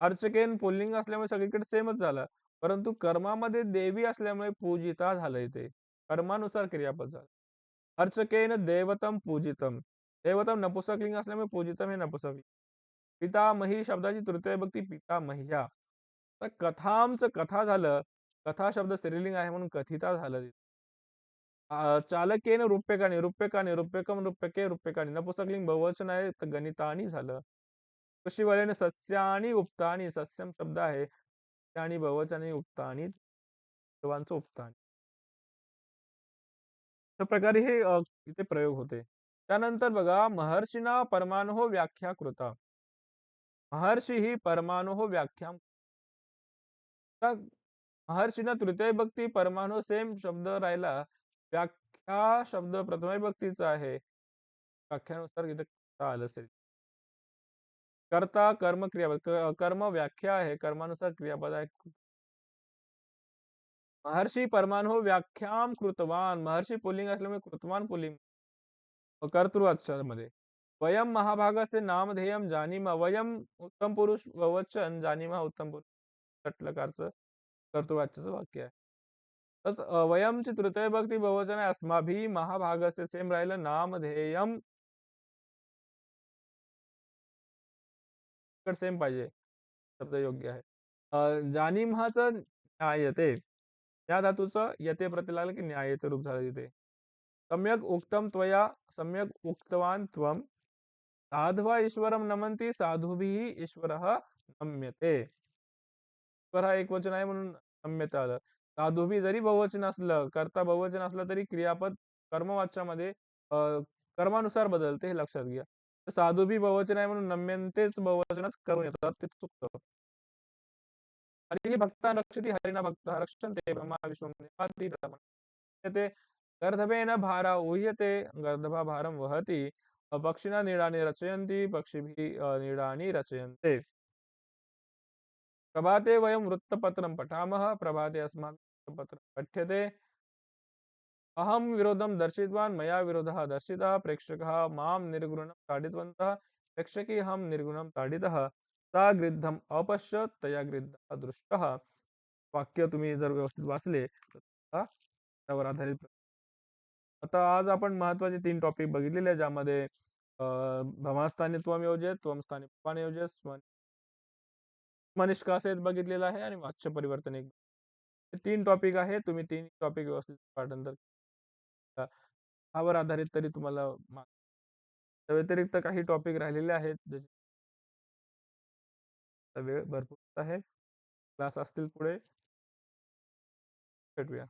S2: अर्चकेन पुल्लिंग असल्यामुळे सगळीकडे सेमच झालं. परंतु कर्मामध्ये देवी असल्यामुळे पूजिता झालं इथे. कर्मानुसार क्रियापद झालं. अर्चकेन देवतम पूजितम. देवतम नपुंसकलिंग असल्यामुळे पूजितम हे नपुंसकलिंग. पितामही शब्दाची तृतीय विभक्ती पितामह्या. तर कथांचं कथा झालं. कथा शब्द स्त्रीलिंग आहे म्हणून कथिता झालं. चालकेन रूप्यकाणि, रूप्यकाणि, रूप्यकम, रूप्यके, रूप्यकाणि. नपुंसकलिंग बहुवचन आहे तर गणितानी झालं. कृषीवाल्याने सस्यानी उपतानी, सस्यम शब्द आहे. आणि बहुवचन उपतानी, सर्वांचं उपतानी. अशा प्रकारे हे इथे प्रयोग होते. त्यानंतर बघा महर्षीणा परमाणुः व्याख्या कृता. महर्षी ही परमाणुः व्याख्या. आता महर्षीना तृतीय विभक्ती परमाणु सेम शब्द राहिला. व्याख्या शब्द प्रथम विभक्तीचा आहे. व्याख्यानुसार इथे करता आलं असेल. कर्ता कर्म क्रियापद कर्म व्याख्या आहे. कर्मानुसार क्रियापद आहे. महर्षी परमाणु व्याख्याम कृतवान. महर्षी पुल्लिंग असल्यामुळे कृतवान पुल्लिंग कर्तृवाचकामध्ये. वयम महाभागाचे नामधेयम जानीमा. वयम उत्तम पुरुष बहुवचन जानीमा उत्तम पुरुष षट्लकारचं कर्तृवाच्याचं वाक्य आहे. तस वयमची तृतीय विभक्ती बहुवचन आहे. अस्माभिः महाभागस्य सेम राहिलं नामधेयम सेम पाहिजे. शब्द योग्य आहे. जानीमहाचं न्यायते. या धातूचं यते प्रत्यय लागलं की न्यायते रूप झालं तिथे. सम्यक उक्तम त्वया, सम्यक उक्तवान त्वम. साधवा ईश्वरम नमन्ति, साधुभिः ईश्वरः नम्यते. ईश्वर हा एकवचन आहे म्हणून नम्यते आलं. साधुभी जरी बहुवचन असलं, कर्ता बहुवचन असलं तरी क्रियापद कर्मवाच्यामध्ये कर्मानुसार बदलते हे लक्षात घ्या. तर साधुभी बहुवचन आहे म्हणून नम्यन्तेच बहुवचनच करून येतात ते चुकतं. हरिः भक्ता रक्षति हरिणा भक्तः रक्षन्ते ब्रह्मा विश्वं निपाति रमण. ते गर्दभेन भारा ऊह्यते गर्दभा भारं वहति. पक्षिणा नीडानि रचयन्ति पक्षिभिः नीडानि रचयन्ते. प्रभाते वयं वृत्तपत्रं पठामः प्रभाते अस्माभिः वृत्तपत्रं पठ्यते. अहं विरोधं दर्शितवान् मया विरोधः दर्शितः प्रेक्षकः मां निर्गुणं ताडितवन्तः प्रेक्षके अहं निर्गुणं ताडितः सा गृद्धम् अपश्यत् तया गृद्धः दृष्टः. वाक्य तुम्ही जर व्यवस्थित वाचले तर त्यावर आधारित. आता आज आपण महत्वाचे 3 टॉपिक बघितलेले आहेत ज्यामध्ये भवास्थानी त्वम योजयेत, त्वमस्थानी पप्पाने योजयेत, निष्कासयेत बघितलेलं आहे आणि वाच्य परिवर्तन एक. हे 3 टॉपिक आहे. तुम्ही 3 टॉपिक व्यवस्थित पाठांतर त्यावर आधारित तरी तुम्हाला त्या व्यतिरिक्त काही टॉपिक राहिलेले आहेत ज्याची वेळ भरपूर आहे. क्लास असतील पुढे. भेटूया.